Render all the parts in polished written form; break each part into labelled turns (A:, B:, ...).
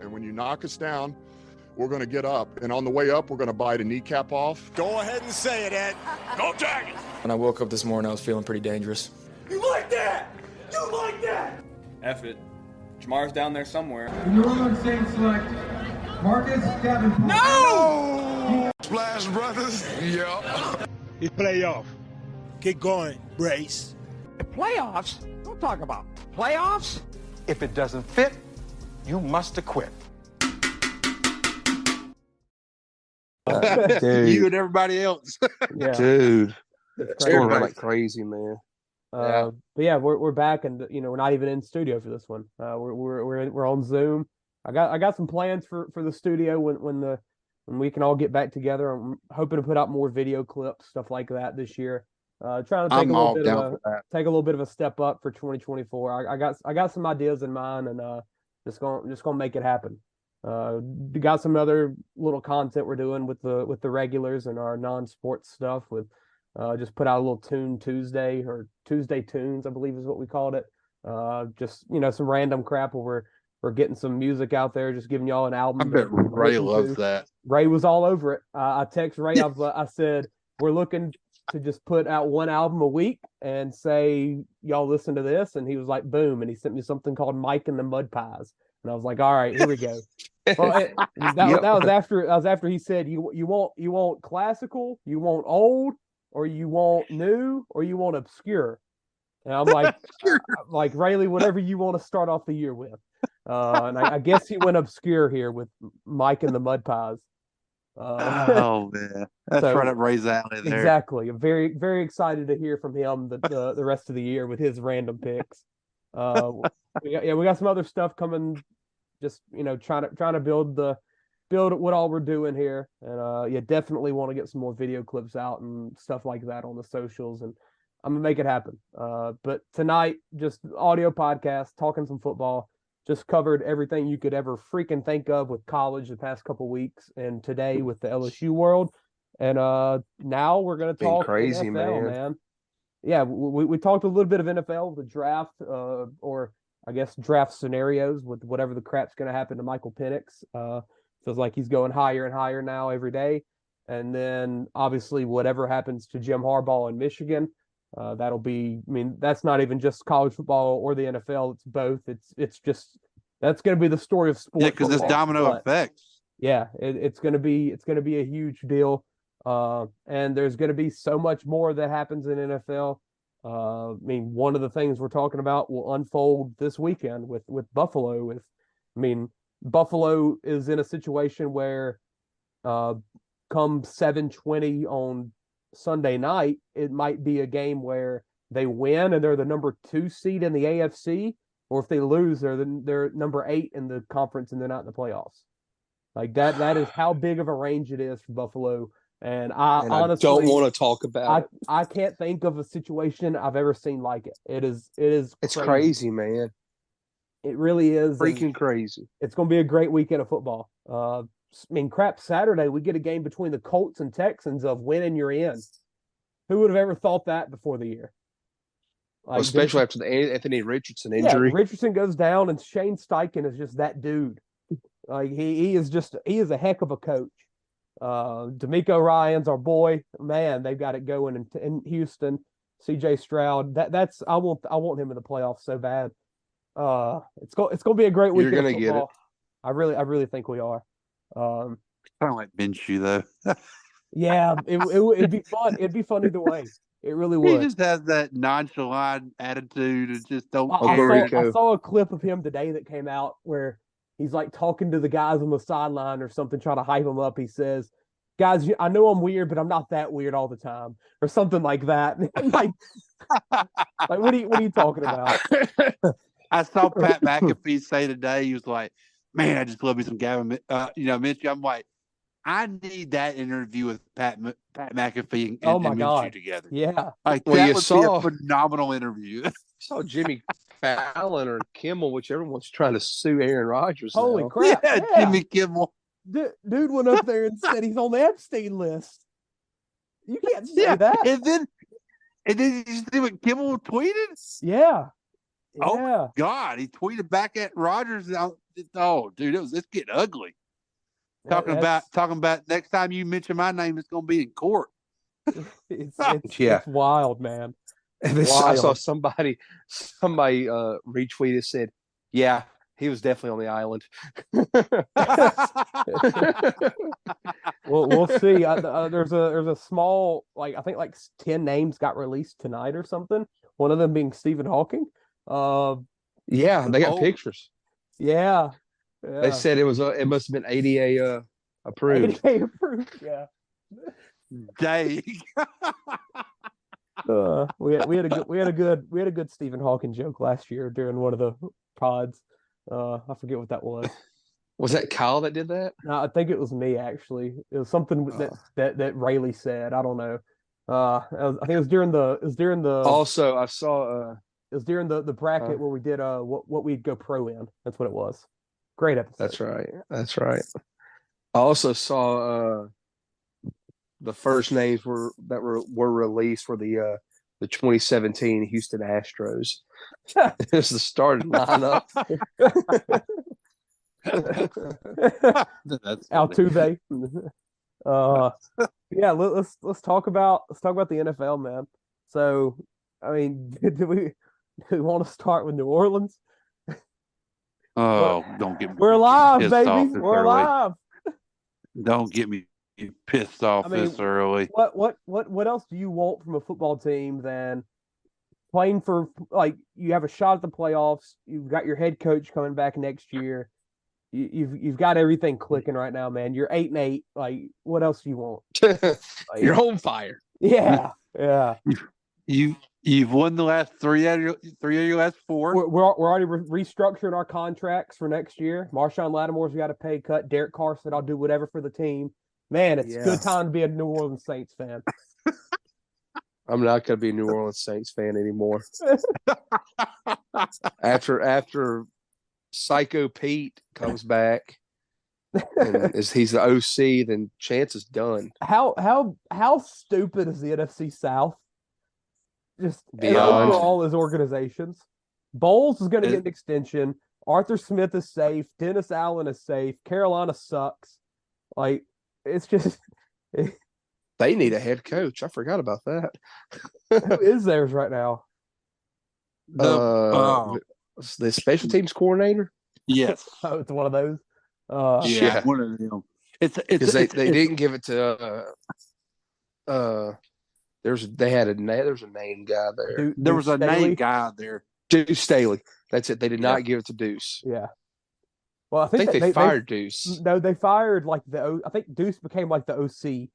A: And when you knock us down, we're going to get up. And on the way up, we're going to bite a kneecap off.
B: Go ahead and say it, Ed. Go Dragons!
C: When I woke up this morning, I was feeling pretty dangerous.
B: You like that? You like that?
D: F it. Jamar's down there somewhere.
E: The New Orleans Saints select Marcus Davenport.
B: No!
A: Splash Brothers. Yep.
F: It's playoff. Keep going, Brace.
G: The playoffs? Don't talk about playoffs.
H: If it doesn't fit, you must acquit.
I: You and everybody else.
J: Yeah.
I: Dude.
J: It's
I: It's going
J: crazy.
I: around like crazy, man.
J: But yeah, we're back, and we're not even in studio for this one. We're on Zoom. I got some plans for the studio when we can all get back together. I'm hoping to put out more video clips, stuff like that this year. Trying to take a little bit of a step up for 2024. I got some ideas in mind, and just gonna make it happen. Got some other little content we're doing with the regulars and our non-sports stuff. With just put out a little Tune Tuesday, or Tuesday Tunes, I believe is what we called it. Just some random crap where we're getting some music out there, just giving y'all an album.
I: I bet Ray loves that.
J: Ray was all over it. I text Ray. I said we're looking to just put out one album a week and say y'all listen to this, and he was like, boom, and he sent me something called Mike and the Mud Pies, and I was like, all right, here we go. Well, that was after he said you want classical, you want old, or you want new, or you want obscure. And I'm like, like Rayleigh, whatever you want to start off the year with. And I guess he went obscure here with Mike and the Mud Pies.
I: Oh man, that's right up Ray's alley there.
J: Exactly. I'm very, very excited to hear from him the rest of the year with his random picks. We got some other stuff coming. Just trying to build what all we're doing here, and definitely want to get some more video clips out and stuff like that on the socials, and I'm gonna make it happen. But tonight, just audio podcast, talking some football. Just covered everything you could ever freaking think of with college the past couple weeks, and today with the LSU world. And now we're gonna talk
I: crazy,
J: NFL, man. Yeah, we talked a little bit of NFL, the draft, or I guess draft scenarios with whatever the crap's going to happen to Michael Penix. Feels like he's going higher and higher now every day. And then obviously whatever happens to Jim Harbaugh in Michigan, that'll be, that's not even just college football or the NFL. It's both. It's just, that's going to be the story of sports.
I: Yeah, because it's domino effect.
J: Yeah, it's going to be a huge deal. And there's going to be so much more that happens in NFL. One of the things we're talking about will unfold this weekend with Buffalo. Buffalo is in a situation where come 7:20 on Sunday night, it might be a game where they win and they're the number 2 seed in the AFC, or if they lose, they're number 8 in the conference and they're not in the playoffs. Like that is how big of a range it is for Buffalo. And I honestly
I: don't want to talk about it.
J: I can't think of a situation I've ever seen like it. It's
I: crazy, man.
J: It really is
I: freaking crazy.
J: It's going to be a great weekend of football. Crap, Saturday we get a game between the Colts and Texans of winning you're in. Who would have ever thought that before the year?
I: Especially after the Anthony Richardson injury.
J: Yeah, Richardson goes down, and Shane Steichen is just that dude. Like he is a heck of a coach. D'Amico Ryan's our boy, man. They've got it going in Houston. CJ Stroud, I want him in the playoffs so bad. It's gonna be a great weekend.
I: You're gonna get it.
J: I really think we are.
I: Kind of like Minshew though.
J: Yeah, it'd be fun. It'd be fun either way. It really would.
I: He just has that nonchalant attitude and just don't.
J: I saw a clip of him today that came out where he's like talking to the guys on the sideline or something, trying to hype them up. He says, guys, I know I'm weird, but I'm not that weird all the time, or something like that. like what are you talking about?
I: I saw Pat McAfee say today, he was like, man, I just love me some Gavin, Minshew. I'm like, I need that interview with Pat McAfee and Minshew together.
J: Yeah.
I: Like, that would be a phenomenal interview.
K: I saw Jimmy Fallon or Kimmel, whichever one's trying to sue Aaron Rodgers.
J: Holy crap.
I: Yeah, Jimmy Kimmel.
J: Dude went up there and said he's on the Epstein list. You can't say that.
I: And then you see what Kimmel tweeted?
J: Yeah.
I: Oh, God. He tweeted back at Rodgers dude, it's getting ugly. Talking
J: That's-
I: about next time you mention my name, it's going to be in court.
J: It's wild, man.
K: I saw somebody retweeted, said, "Yeah, he was definitely on the island."
J: We'll see. There's a small, like, I think like 10 names got released tonight or something. One of them being Stephen Hawking.
K: Yeah, they got pictures.
J: Yeah.
K: They said it must have been ADA approved.
J: ADA approved. Yeah.
I: Dang.
J: We had a good Stephen Hawking joke last year during one of the pods. I forget what that was.
K: Was that Kyle that did that?
J: No, I think it was me actually. It was something that Rayleigh said. I don't know. I think it was during the.
K: Also, I saw.
J: It was during the bracket where we did what we'd go pro in. That's what it was. Great episode.
K: That's right. I also saw the first names were released for the 2017 Houston Astros. It's the starting lineup.
I: That's
J: Altuve. Yeah, let's talk about the NFL, man. So, I mean, do we want to start with New Orleans?
I: Oh, don't get me.
J: We're alive, baby. We're
I: early.
J: alive.
I: Don't get me pissed off this early.
J: What else do you want from a football team than playing for, like, you have a shot at the playoffs, you've got your head coach coming back next year, you've got everything clicking right now, man. You're 8-8. Like, what else do you want?
K: You're on fire.
J: Yeah.
I: You've won the last three out of your last four.
J: We're already restructuring our contracts for next year. Marshawn Lattimore's got a pay cut. Derek Carr said, "I'll do whatever for the team." Man, it's a good time to be a New Orleans Saints fan.
K: I'm not going to be a New Orleans Saints fan anymore. After Psycho Pete comes back and he's the OC, then Chance is done.
J: How stupid is the NFC South? Just
K: Beyond
J: all his organizations. Bowles is going to get an extension. Arthur Smith is safe. Dennis Allen is safe. Carolina sucks. Like, it's just
K: they need a head coach. I forgot about that.
J: Who is theirs right now?
K: The special teams coordinator.
I: Yes.
J: Oh, it's one of those.
I: Yeah, one of them.
K: They didn't give it to. There's a name guy there.
I: There was a name guy there.
K: Deuce Staley. That's it. They did not give it to Deuce.
J: Yeah. Well, I think
K: they fired Deuce.
J: No, they fired like I think Deuce became like the OC.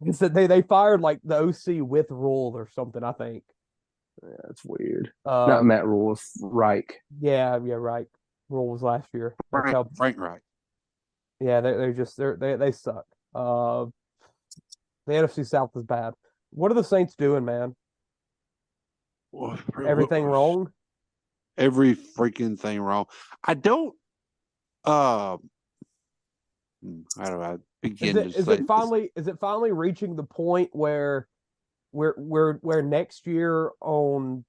J: They fired like the OC with Rule or something, I think.
K: Yeah, that's weird. Not Matt Rule, it's Reich.
J: Yeah, right. Rule was last year.
I: Frank Reich.
J: Yeah, they suck. The NFC South is bad. What are the Saints doing, man? Everything wrong?
I: Every freaking thing wrong. I don't. How do I begin to say?
J: Is it finally reaching the point where next year on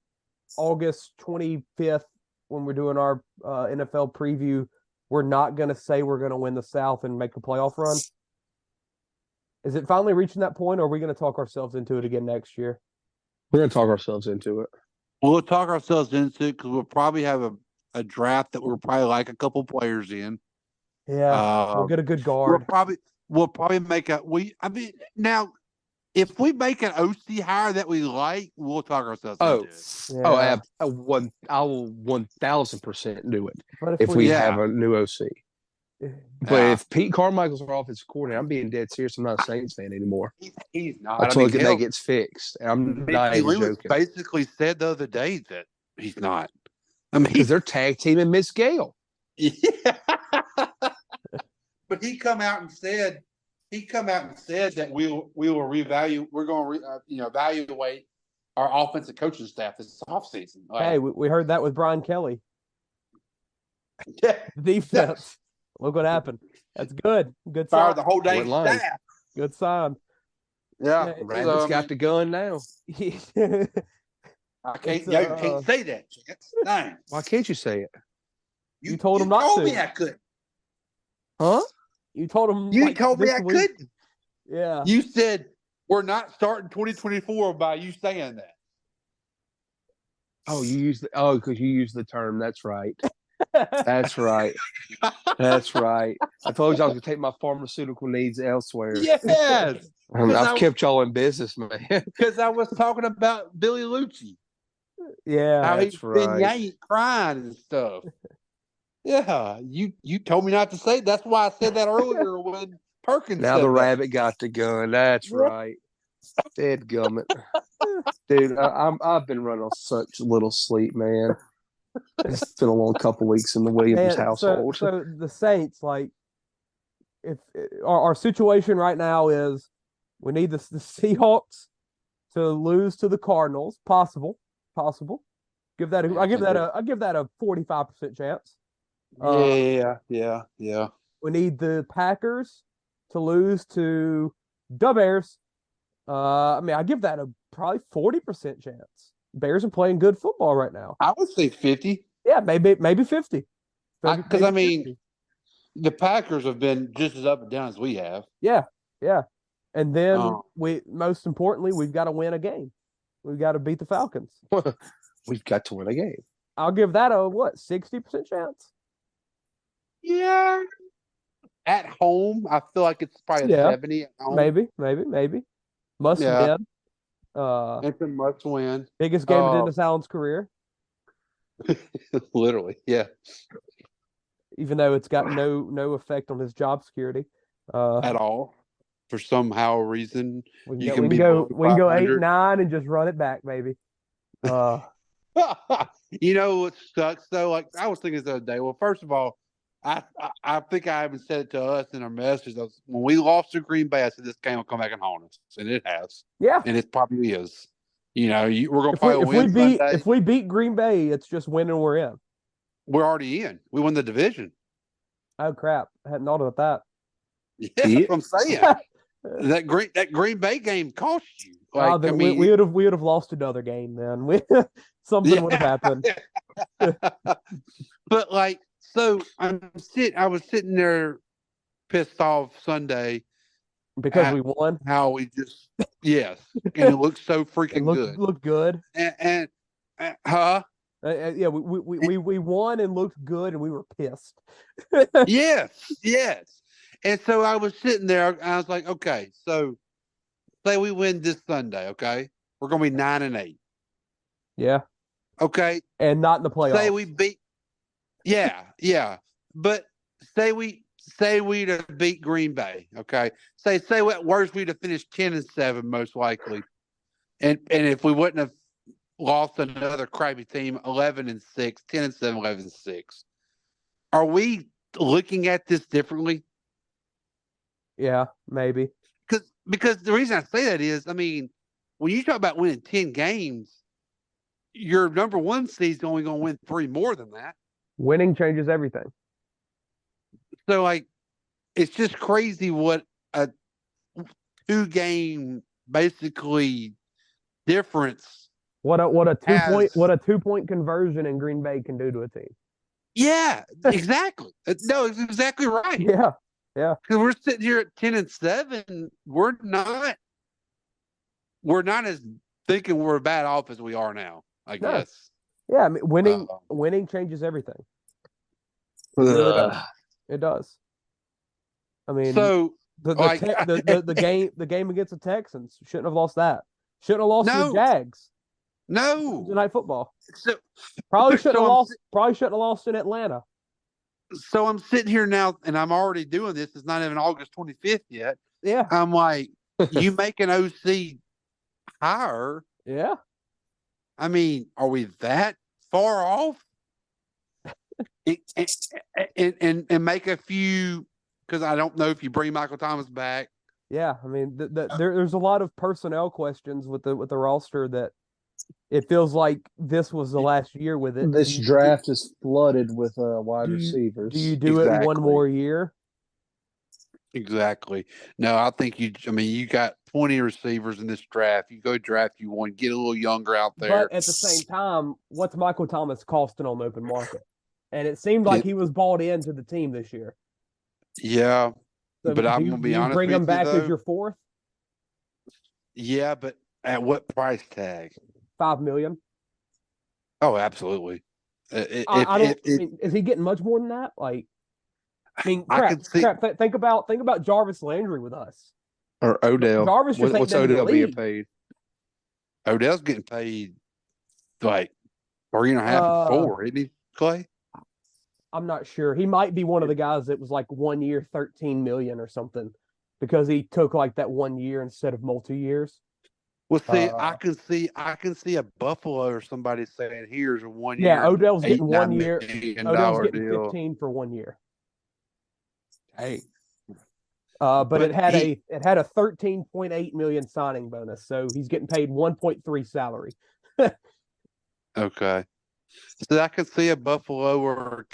J: August 25th, when we're doing our NFL preview, we're not going to say we're going to win the South and make a playoff run? Is it finally reaching that point, or are we going to talk ourselves into it again next year?
K: We're going to talk ourselves into it.
I: We'll talk ourselves into it because we'll probably have a draft that we'll probably like a couple players in.
J: Yeah, we'll get a good guard.
I: We'll probably make now, if we make an OC hire that we like, we'll talk ourselves into it.
J: Yeah.
K: I will 1,000% do it
J: But
K: if we have a new OC. But if Pete Carmichael's our offensive coordinator, I'm being dead serious. I'm not a Saints fan anymore.
I: He's not.
K: Until that gets fixed. And I'm not even joking.
I: Basically said the other day that he's not. I mean,
K: because they're tag teaming Miss Gale.
I: Yeah. But he come out and said that we will revalue. We're going to evaluate our offensive coaching staff this offseason.
J: Hey, we heard that with Brian Kelly.
I: Yeah.
J: Defense. Look what happened. That's good. Good sign.
I: Fired the whole dang staff.
J: Good sign.
I: Yeah.
K: Brandon's got the gun now.
I: I can't. You can't say that. Dang.
K: Why can't you say it?
J: You told him not
I: told
J: to.
I: me I couldn't.
K: Huh?
J: You told him.
I: You
J: like,
I: told me
J: this
I: I
J: week.
I: couldn't.
J: Yeah.
I: You said we're not starting 2024 by you saying that.
K: Oh, because you used the term. That's right. That's right. That's right. I told you I was going to take my pharmaceutical needs elsewhere.
I: Yes.
K: I've kept y'all in business, man.
I: Because I was talking about Billy Lucci.
J: Yeah.
I: How
K: That's
I: he's been
K: right.
I: yanked crying and stuff. Yeah. You told me not to say. That's why I said that earlier when Perkins
K: Now
I: said
K: the
I: that.
K: rabbit got the gun. That's right. Dead gummit. Dude, I've been running on such little sleep, man. It's been a long couple weeks in the Williams household.
J: So the Saints, like, if our situation right now is we need the Seahawks to lose to the Cardinals, possible. I give that a 45% chance.
I: Yeah.
J: We need the Packers to lose to the Bears. I give that a probably 40% chance. Bears are playing good football right now.
I: I would say 50.
J: Yeah, maybe 50.
I: Because I mean, 50. The Packers have been just as up and down as we have.
J: Yeah. And then most importantly, we've got to win a game. We've got to beat the Falcons.
K: We've got to win a game.
J: I'll give that a 60% chance.
I: Yeah. At home, I feel like it's probably a 70 at home.
J: Maybe. Must win.
I: It's a must win.
J: Biggest game in Dennis Allen's career.
I: Literally, yeah.
J: Even though it's got no effect on his job security.
I: At all. For somehow reason.
J: We can go 8-9 and just run it back, baby.
I: You know what sucks though? Like I was thinking the other day. Well, first of all, I think I even said it to us in our message. When we lost to Green Bay, I said this game will come back and haunt us, and it has.
J: Yeah,
I: and it probably is. You know, we're gonna probably win.
J: If we beat Green Bay, it's just winning. We're in.
I: We're already in. We won the division.
J: Oh crap! I hadn't thought about that.
I: Yeah, that's what I'm saying. that Green Bay game cost you. Like,
J: we would have lost another game then. Something would have happened.
I: But like, so I was sitting there pissed off Sunday
J: because we won.
I: How we just and it looked so freaking good.
J: Looked good.
I: And
J: we won and looked good, and we were pissed.
I: Yes. And so I was sitting there, and I was like, okay, so say we win this Sunday, okay? We're going to be 9-8.
J: Yeah.
I: Okay.
J: And not in the playoffs.
I: Say we beat. Yeah. But say we'd have beat Green Bay, okay? Say at worst we'd have finished 10-7 most likely. And if we wouldn't have lost another crappy team, 11-6, 10-7, 11-6. Are we looking at this differently?
J: Yeah, maybe.
I: Because the reason I say that is, I mean, when you talk about winning 10 games, your number one seed is only going to win 3 more than that.
J: Winning changes everything.
I: So, like, it's just crazy what a 2-game basically difference.
J: What a 2-point conversion in Green Bay can do to a team.
I: Yeah, exactly. No, it's exactly right.
J: Yeah.
I: Because we're sitting here at 10-7. We're not as thinking we're a bad off as we are now, I guess.
J: Yeah, I mean, winning changes everything. It does. I mean,
I: so
J: the game against the Texans shouldn't have lost that. Shouldn't have lost to the Jags.
I: No.
J: Thursday night football.
I: So,
J: probably shouldn't have lost. Probably shouldn't have lost in Atlanta.
I: So I'm sitting here now, and I'm already doing this. It's not even August 25th yet.
J: Yeah.
I: I'm like, you make an OC higher.
J: Yeah.
I: I mean, are we that far off? and make a few, because I don't know if you bring Michael Thomas back.
J: Yeah, I mean, there's a lot of personnel questions with the roster that it feels like this was the last year with it.
K: This draft is flooded with wide receivers.
J: Do you do it one more year?
I: Exactly. No, I think you got 20 receivers in this draft. You go draft you one, get a little younger out there.
J: But at the same time, what's Michael Thomas costing on the open market? and it seemed like he was bought into the team this year.
I: Yeah,
J: So
I: but I'm gonna be honest.
J: Bring him back
I: though,
J: as your fourth?
I: Yeah, but at what price tag?
J: $5 million.
I: Oh, absolutely.
J: Is he getting much more than that? Like, I mean, crap. Think about Jarvis Landry with us.
K: Or Odell.
J: Jarvis just
K: What's Odell being paid?
I: Odell's getting paid like 3.5 or 4, isn't he, Clay?
J: I'm not sure. He might be one of the guys that was like 1 year, 13 million or something, because he took like that 1 year instead of multi years.
I: Well, see, I can see a Buffalo or somebody saying, "Here's a 1 year."
J: Yeah, Odell's getting 1 year. Odell's getting
I: deal.
J: 15 for 1 year.
K: Hey,
J: but it had a 13.8 million signing bonus, so he's getting paid 1.3 salary.
I: Okay, so I could see a Buffalo or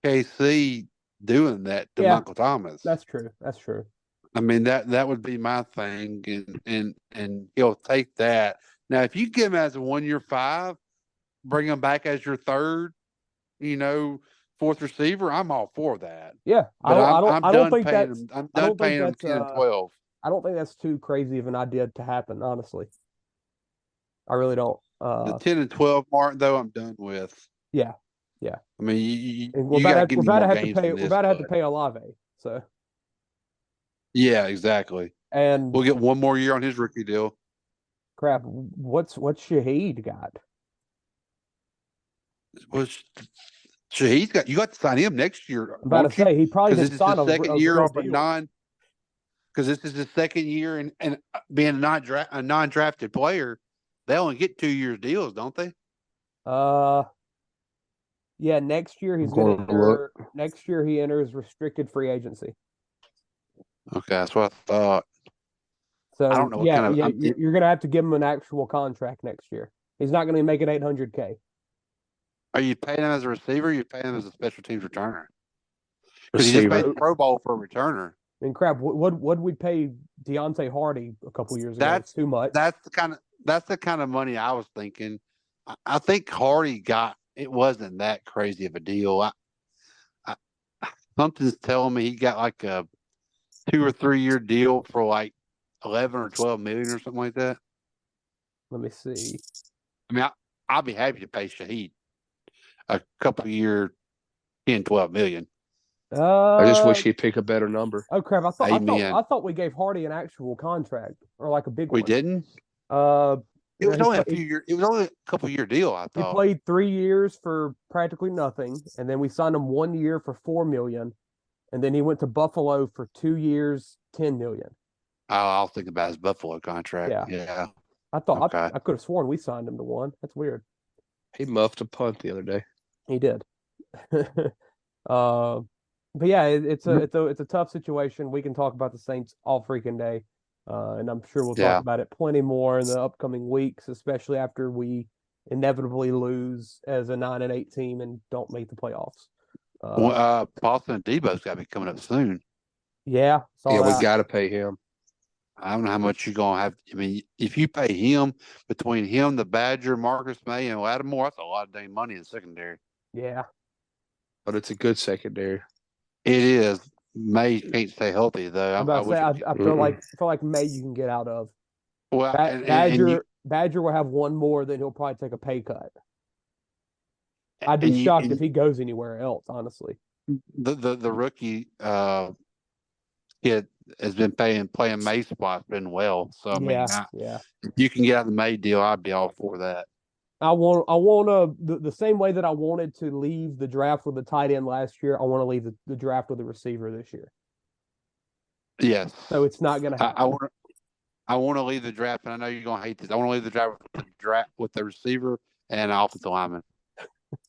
I: KC doing that to Michael Thomas.
J: That's true. That's true.
I: I mean, that would be my thing, and he'll take that. Now, if you give him as a 1 year 5, bring him back as your third, fourth receiver, I'm all for that.
J: Yeah,
I: but
J: I don't think that's.
I: I'm done paying him 10 and 12.
J: I don't think that's too crazy of an idea to happen. Honestly, I really don't.
I: The 10 and 12 mark, though, I'm done with.
J: Yeah.
I: I mean,
J: we're about to have to pay Olave. So.
I: Yeah, exactly.
J: And
I: we'll get 1 more year on his rookie deal.
J: Crap, what's Shaheed got?
I: Shaheed's got, you got to sign him next year.
J: I'm about to say he probably
I: didn't sign
J: a
I: second year off
J: deal.
I: because this is his second year and being a non-drafted player, they only get 2 years deals, don't they?
J: Yeah, next year next year he enters restricted free agency.
I: Okay, that's what I thought.
J: So
I: I don't know.
J: You're gonna have to give him an actual contract next year. He's not gonna make it $800K.
I: Are you paying him as a receiver? Or are you paying him as a special teams returner? Because he just made the Pro Bowl for a returner.
J: I mean, crap. What did we pay Deontay Hardy a couple years ago? That's too much.
I: That's the kind of money I was thinking. I think Hardy it wasn't that crazy of a deal. Something's telling me he got like a 2 or 3 year deal for like 11 or 12 million or something like that.
J: Let me see.
I: I mean, I'll be happy to pay Shaheed a couple of year 10, 12 million.
K: I just wish he'd pick a better number.
J: Oh crap! I thought we gave Hardy an actual contract or like a big one.
I: We didn't. It was only a few years. It was only a couple year deal. I thought
J: he played 3 years for practically nothing, and then we signed him 1 year for $4 million, and then he went to Buffalo for 2 years, $10 million.
I: Oh, I was thinking about his Buffalo contract. Yeah.
J: I thought I could have sworn we signed him to 1. That's weird.
K: He muffed a punt the other day.
J: He did. But yeah, it's a tough situation. We can talk about the Saints all freaking day, and I'm sure we'll talk about it plenty more in the upcoming weeks, especially after we inevitably lose as a 9-8 team and don't make the playoffs.
I: Boston and Debo's got to be coming up soon.
J: Yeah,
K: we got to pay him.
I: I don't know how much you're gonna have. I mean, if you pay him between him, the Badger, Marcus May, and Lattimore, that's a lot of dang money in secondary.
J: Yeah,
K: but it's a good secondary.
I: It is. May can't stay healthy though.
J: I feel like May you can get out of.
I: Well,
J: Badger will have 1 more, then he'll probably take a pay cut. I'd be shocked if he goes anywhere else. Honestly,
I: the rookie kid has been playing May spot, been well. So I mean, if you can get out of the May deal, I'd be all for that.
J: I want the same way that I wanted to leave the draft with the tight end last year. I want to leave the draft with a receiver this year.
I: Yes.
J: So it's not going to happen.
I: I want to leave the draft, and I know you're going to hate this. I want to leave the draft with the receiver and an offensive lineman.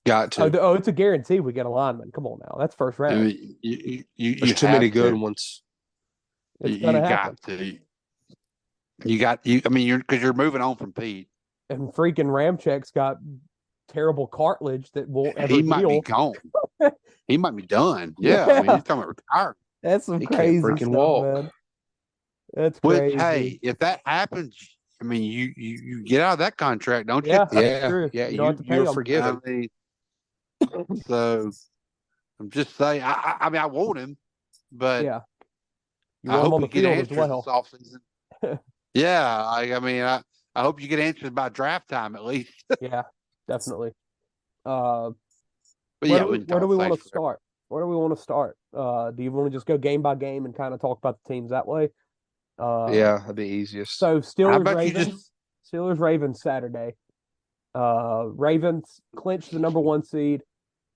K: Got to.
J: Oh, it's a guarantee we get a lineman. Come on now, that's first round.
I: I mean,
K: There's too many good ones.
J: It's gonna happen.
I: I mean, because you're moving on from Pete.
J: And freaking Ramchek's got terrible cartilage that won't ever
I: He might be gone. He might be done. Yeah. I mean, he's talking about retiring.
J: That's some crazy
K: freaking
J: stuff,
K: walk.
J: man. That's crazy.
I: Hey, if that happens, I mean, you get out of that contract, don't you?
J: Yeah,
K: Yeah.
J: true.
K: Yeah.
J: You don't have to pay
K: you're
J: them.
K: forgiven.
I: I mean, So I'm just saying. I mean, I want him, but
J: Yeah. You
I: I
J: want him on
I: hope
J: the
I: we get
J: field as
I: answers
J: well.
I: this offseason. Yeah, I hope you get answers by draft time at least.
J: Yeah, definitely. But
I: yeah,
J: where do we want to start? Where do we want to start? Do you want to just go game by game and kind of talk about the teams that way?
K: Yeah, that'd be easiest.
J: So Steelers Ravens Saturday. Ravens clinched the number 1 seed.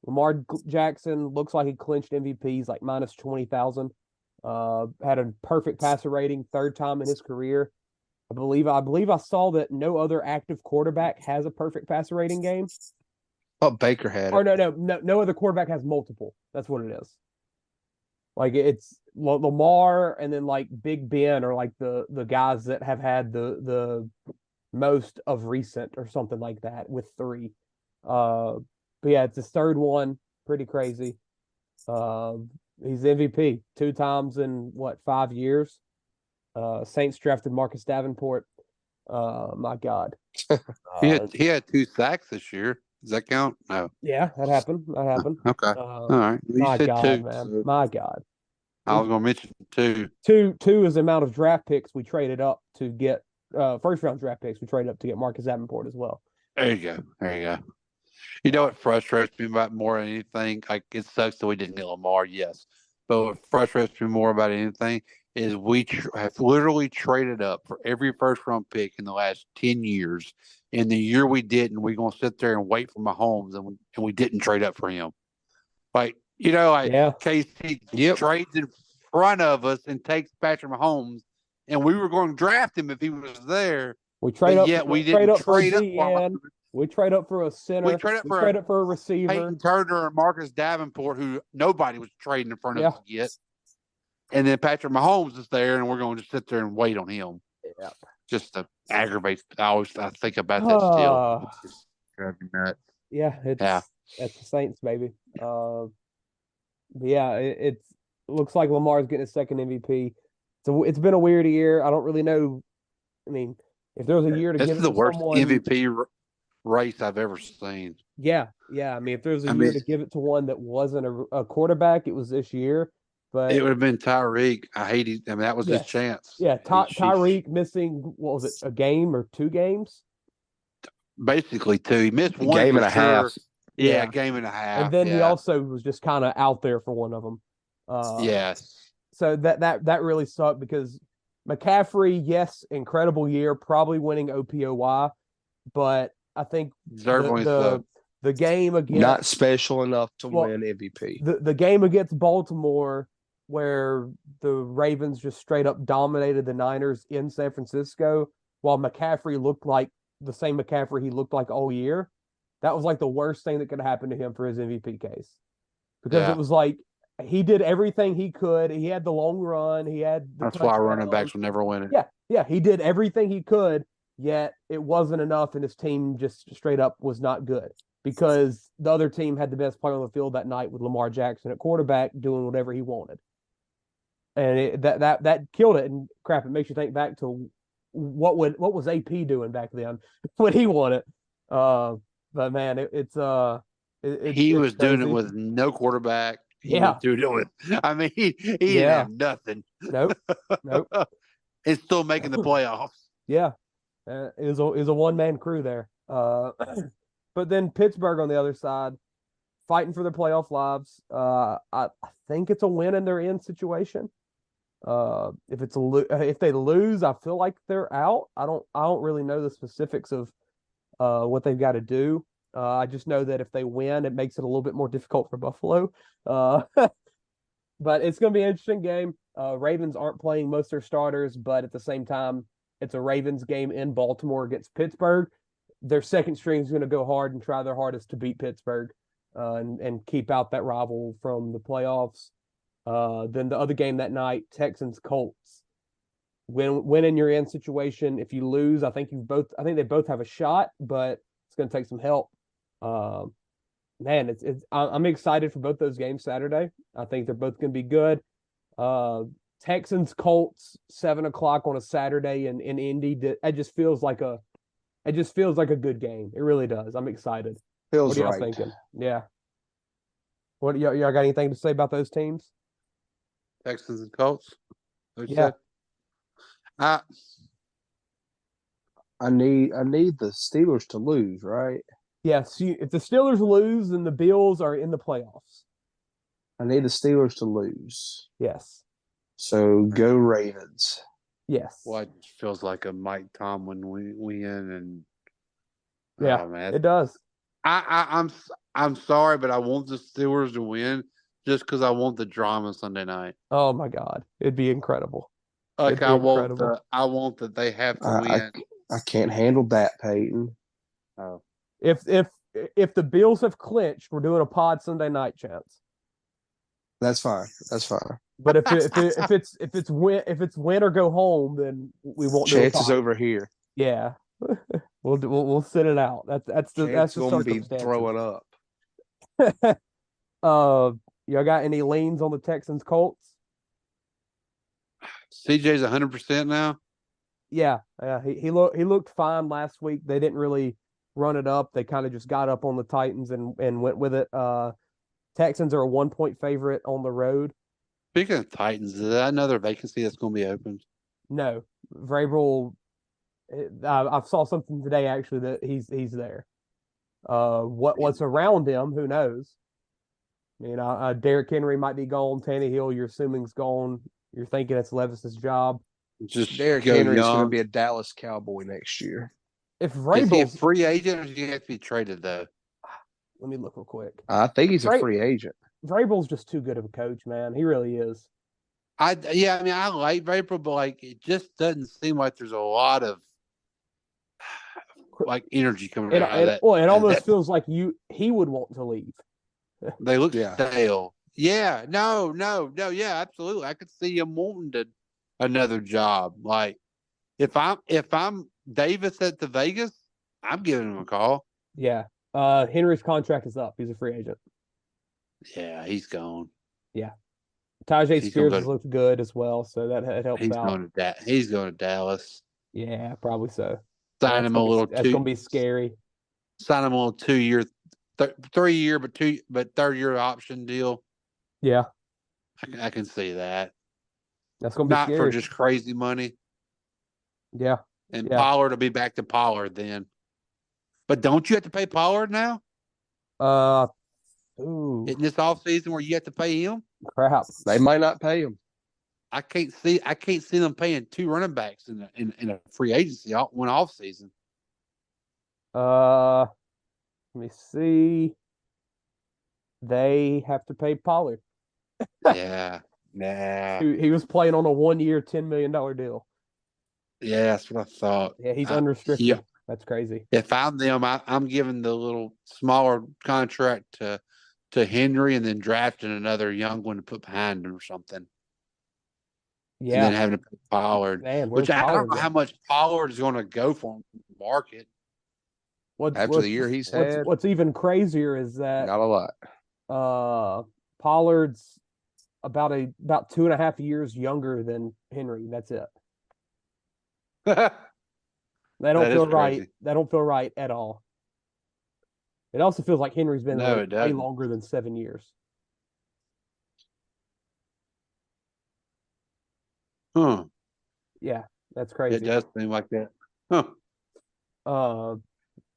J: Lamar Jackson looks like he clinched MVP. He's like minus 20,000. Had a perfect passer rating, 3rd time in his career. I believe I saw that no other active quarterback has a perfect passer rating game.
K: Oh, Baker had it.
J: Or no other quarterback has multiple. That's what it is. Like it's Lamar and then like Big Ben are like the guys that have had the most of recent or something like that with 3. But yeah, it's his 3rd one. Pretty crazy. He's MVP 2 times in 5 years. Saints drafted Marcus Davenport. My God.
I: He had 2 sacks this year. Does that count? No.
J: Yeah, that happened.
I: Okay. All right.
J: My God, man. So my God.
I: I was going to mention 2.
J: 2 is the amount of draft picks we traded up to get. First round draft picks we traded up to get Marcus Davenport as well.
I: There you go. You know what frustrates me about more than anything? Like it sucks that we didn't get Lamar, yes. But what frustrates me more about anything is we have literally traded up for every first round pick in the last 10 years. And the year we didn't, we're going to sit there and wait for Mahomes, and we didn't trade up for him. KC trades in front of us and takes Patrick Mahomes, and we were going to draft him if he was there.
J: We trade up.
I: Yet we didn't trade up for him.
J: We trade up for a center. We trade up for a receiver.
I: Peyton Turner and Marcus Davenport, who nobody was trading in front of us yet. And then Patrick Mahomes is there, and we're going to just sit there and wait on him.
J: Yeah.
I: Just to aggravate. I think about that still. It's just driving me nuts.
J: Yeah, that's the Saints, baby. But yeah, it looks like Lamar's getting his 2nd MVP. So it's been a weird year. I don't really know. I mean, if there was a year to give it to someone,
I: this is the worst MVP race I've ever seen.
J: Yeah. I mean, if there was a year to give it to one that wasn't a quarterback, it was this year. But
I: it would have been Tyreek. I hate it. I mean, that was his chance.
J: Yeah, Tyreek missing, what was it, a game or 2 games?
I: Basically 2. He missed one
K: game and a half.
I: Yeah, a game and a half.
J: And then he also was just kind of out there for one of them.
I: Yes.
J: So that really sucked because McCaffrey, yes, incredible year, probably winning OPOY, but I think the game against
K: not special enough to win MVP.
J: The game against Baltimore, where the Ravens just straight up dominated the Niners in San Francisco, while McCaffrey looked like the same McCaffrey he looked like all year. That was like the worst thing that could happen to him for his MVP case, because it was like he did everything he could. He had the long run. He had
I: that's why running backs will never win it.
J: Yeah, he did everything he could. Yet it wasn't enough, and his team just straight up was not good because the other team had the best player on the field that night with Lamar Jackson at quarterback doing whatever he wanted, and that killed it. And crap, it makes you think back to what was AP doing back then when he won it. But man,
I: he was doing it with no quarterback. He was doing it with. I mean, he didn't have nothing.
J: Nope.
I: And still making the playoffs.
J: Yeah. Is a one-man crew there. But then Pittsburgh on the other side, fighting for their playoff lives. I think it's a win in their end situation. If they lose, I feel like they're out. I don't really know the specifics of what they've got to do. I just know that if they win, it makes it a little bit more difficult for Buffalo. But it's going to be an interesting game. Ravens aren't playing most of their starters, but at the same time, it's a Ravens game in Baltimore against Pittsburgh. Their second string is going to go hard and try their hardest to beat Pittsburgh and keep out that rival from the playoffs. Then the other game that night, Texans-Colts. Win in your end situation. If you lose, I think they both have a shot, but it's going to take some help. Man, I'm excited for both those games Saturday. I think they're both going to be good. Texans-Colts 7:00 on a Saturday in Indy. It just feels like a good game. It really does. I'm excited.
K: Feels
J: what are y'all
K: right.
J: thinking? Yeah. What y'all got anything to say about those teams?
I: Texans and Colts.
J: Yeah.
K: I need the Steelers to lose, right?
J: Yes. If the Steelers lose, then the Bills are in the playoffs.
K: I need the Steelers to lose.
J: Yes.
K: So go Ravens.
J: Yes.
I: Well, it feels like a Mike Tomlin win, and
J: yeah,
I: man,
J: it does.
I: I'm sorry, but I want the Steelers to win just because I want the drama Sunday night.
J: Oh my God, it'd be incredible.
I: Like I want that they have to win.
K: I can't handle that, Peyton.
I: Oh,
J: if the Bills have clinched, we're doing a pod Sunday night, chance.
K: That's fine. That's fine.
J: But if it's win or go home, then we won't.
K: Chances over here.
J: Yeah, we'll sit it out. That's the
K: going to be throwing up.
J: Y'all got any leans on the Texans Colts?
I: CJ's 100% now.
J: Yeah, he looked fine last week. They didn't really run it up. They kind of just got up on the Titans and went with it. Texans are a 1-point favorite on the road.
I: Speaking of Titans, is that another vacancy that's going to be opened?
J: No, Vrabel. I saw something today actually that he's there. What's around him? Who knows? You know, Derrick Henry might be gone. Tannehill, you're assuming, is gone. You're thinking it's Levis's job.
K: Just Derrick Henry's going to be a Dallas Cowboy next year.
J: If Vrabel's
I: a free agent, or does he have to be traded though?
J: Let me look real quick.
K: I think he's a free agent.
J: Vrabel's just too good of a coach, man. He really is.
I: I like Vrabel, but like it just doesn't seem like there's a lot of like energy coming out of that.
J: Well, it almost feels like he would want to leave.
I: They look stale. Yeah, no, yeah, absolutely. I could see him wanting another job. Like if I'm Davis at the Vegas, I'm giving him a call.
J: Yeah. Henry's contract is up. He's a free agent.
I: Yeah, he's gone.
J: Yeah. Tajay Spears has looked good as well, so that helps out.
I: He's going to Dallas.
J: Yeah, probably so.
I: Sign him a little.
J: That's going to be scary.
I: Sign him a little 2-year, 3-year, but third-year option deal.
J: Yeah,
I: I can see that.
J: That's going to be
I: not
J: scary.
I: for just crazy money.
J: Yeah,
I: and Pollard will be back to Pollard then. But don't you have to pay Pollard now? In this offseason where you have to pay him?
J: Crap.
K: They might not pay him.
I: I can't see them paying 2 running backs in a free agency one offseason.
J: Let me see. They have to pay Pollard.
I: Yeah. Nah.
J: He was playing on a 1-year, $10 million deal.
I: Yeah, that's what I thought.
J: Yeah, he's unrestricted. Yeah. That's crazy.
I: If I'm them, I'm giving the little smaller contract to Henry and then drafting another young one to put behind him or something.
J: Yeah.
I: And then having to pay Pollard.
J: Man,
I: which I don't know how much Pollard is going to go for in the market.
K: After the year he's had.
J: What's even crazier is that
K: not a
J: lot. Pollard's about 2.5 years younger than Henry. That's it. That don't feel right. That don't feel right at all. It also feels like Henry's been way longer than 7 years.
I: Huh.
J: Yeah, that's crazy.
I: It does seem like that. Huh.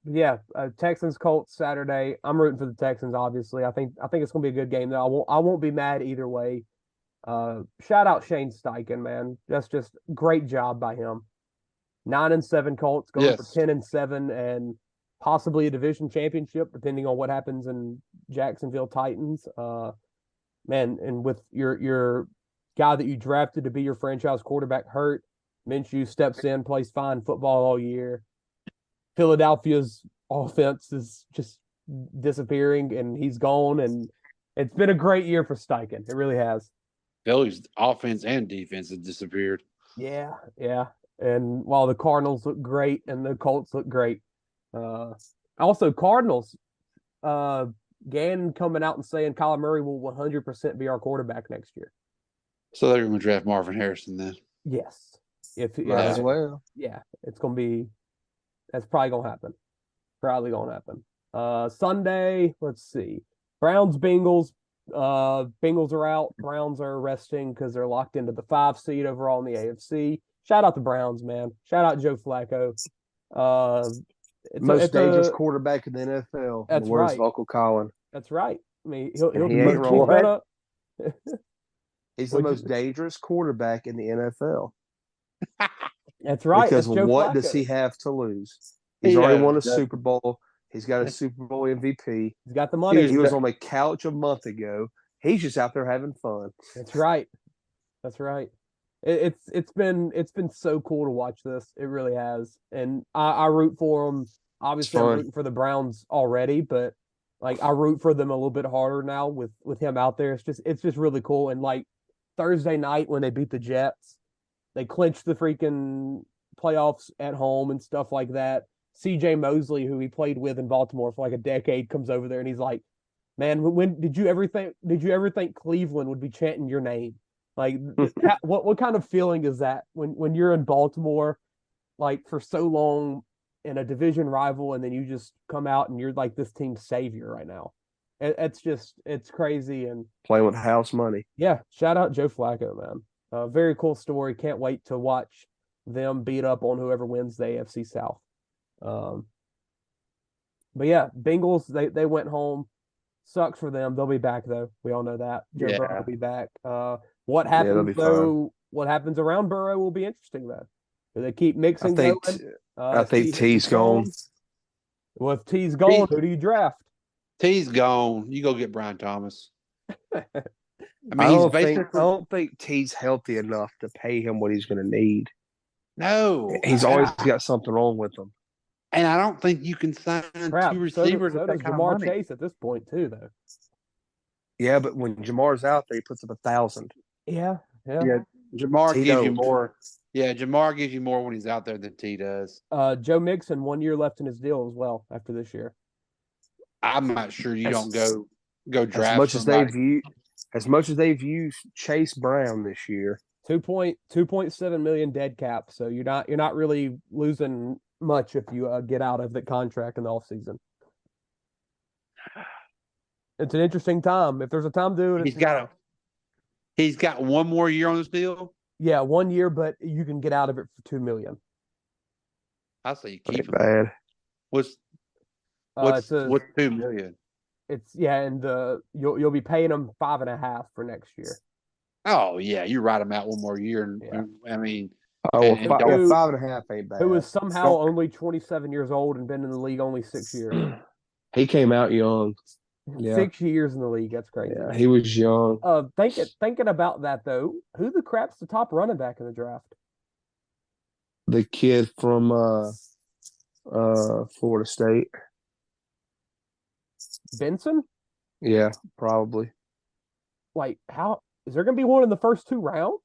J: Yeah, Texans Colts Saturday. I'm rooting for the Texans. Obviously, I think it's gonna be a good game. Though I won't be mad either way. Shout out Shane Steichen, man. That's just great job by him. 9-7 Colts going for 10-7 and possibly a division championship, depending on what happens in Jacksonville Titans. Man, and with your guy that you drafted to be your franchise quarterback hurt, Minshew steps in, plays fine football all year. Philadelphia's offense is just disappearing, and he's gone. And it's been a great year for Steichen. It really has.
I: Philly's offense and defense have disappeared.
J: Yeah. And while the Cardinals look great and the Colts look great, also Cardinals, Gannon coming out and saying Kyler Murray will 100% be our quarterback next year.
I: So they're going to draft Marvin Harrison then.
J: Yes,
K: as well.
J: Yeah, it's going to be. That's probably going to happen. Sunday, let's see. Browns Bengals. Bengals are out. Browns are resting because they're locked into the 5 seed overall in the AFC. Shout out the Browns, man. Shout out Joe Flacco.
K: Most dangerous quarterback in the NFL.
J: That's
K: words
J: right.
K: of Uncle Colin.
J: That's right. I mean, he'll
K: he ain't wrong.
J: gonna,
K: He's the most dangerous quarterback in the NFL.
J: That's right.
K: Because
J: that's
K: what
J: Flacco.
K: does he have to lose? He's already won a Super Bowl. He's got a Super Bowl MVP.
J: He's got the money.
K: He was on the couch a month ago. He's just out there having fun.
J: That's right. That's right. It's been so cool to watch this. It really has, and I root for them. Obviously, I'm rooting for the Browns already, but like I root for them a little bit harder now with him out there. It's just really cool. And like Thursday night when they beat the Jets, they clinched the freaking playoffs at home and stuff like that. C.J. Mosley, who he played with in Baltimore for like a decade, comes over there and he's like, "Man, when did you ever think Cleveland would be chanting your name? Like, what kind of feeling is that when you're in Baltimore, like for so long in a division rival, and then you just come out and you're like this team's savior right now? It's crazy and
K: playing with house money.
J: Yeah, shout out Joe Flacco, man. Very cool story. Can't wait to watch them beat up on whoever wins the AFC South. But yeah, Bengals they went home. Sucks for them. They'll be back though. We all know that. Joe Burrow will be back. What happens though? What happens around Burrow will be interesting though. Do they keep mixing?
K: I think T's gone.
J: Well, if T's gone, who do you draft?
I: T's gone. You go get Brian Thomas. I
K: mean, I don't think T's healthy enough to pay him what he's going to need.
I: No,
K: he's always got something wrong with him.
I: And I don't think you can sign 2 receivers.
J: So does Jamar Chase at this point too, though.
K: Yeah, but when Jamar's out there, he puts up 1,000.
J: Yeah.
I: Jamar gives you more. Yeah, Jamar gives you more when he's out there than T does.
J: Joe Mixon, 1 year left in his deal as well after this year.
I: I'm not sure you don't go draft
K: as much as they've used Chase Brown this year.
J: 2.7 million dead cap, so you're not really losing much if you get out of the contract in the offseason. It's an interesting time. If there's a time to do it,
I: he's got 1 more year on this deal.
J: Yeah, 1 year, but you can get out of it for $2 million.
I: I say you keep him.
K: Bad.
I: What's $2 million?
J: And you'll be paying him 5.5 for next year.
I: Oh yeah, you ride him out 1 more year, and I mean,
K: 5.5 ain't bad.
J: Who was somehow only 27 years old and been in the league only 6 years.
K: He came out young. Yeah.
J: 6 years in the league. That's crazy.
K: Yeah, he was young.
J: Thinking about that though, who the crap's the top running back in the draft?
K: The kid from Florida State.
J: Benson?
K: Yeah, probably.
J: Like, how is there going to be one in the first 2 rounds?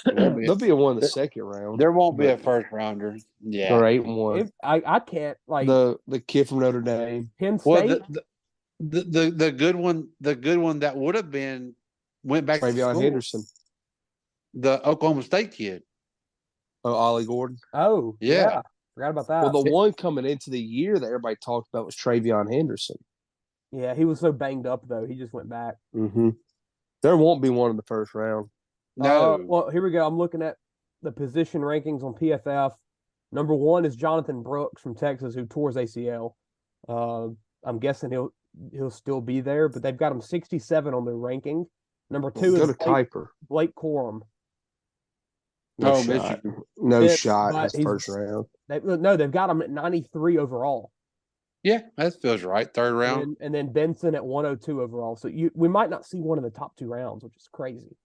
K: There'll be one in the second round.
I: There won't be a first rounder. Yeah,
K: there ain't one.
J: I can't like
K: the kid from Notre Dame,
J: Penn State.
I: Well, the good one that would have been went back
K: Travion
I: to school.
K: Henderson,
I: the Oklahoma State kid.
K: Oh, Ollie Gordon.
J: Oh, yeah. Forgot about that.
K: Well, the one coming into the year that everybody talked about was Travion Henderson.
J: Yeah, he was so banged up though. He just went back.
K: Mm-hmm. There won't be one in the first round.
I: No.
J: Well, here we go. I'm looking at the position rankings on PFF. Number 1 is Jonathan Brooks from Texas, who tore his ACL. I'm guessing he'll still be there, but they've got him 67 on their ranking. Number 2 is Blake Corum.
K: No shot in his first round.
J: They've got him at 93 overall.
I: Yeah, that feels right. Third round.
J: And then Benson at 102 overall. So we might not see one in the top 2 rounds, which is crazy.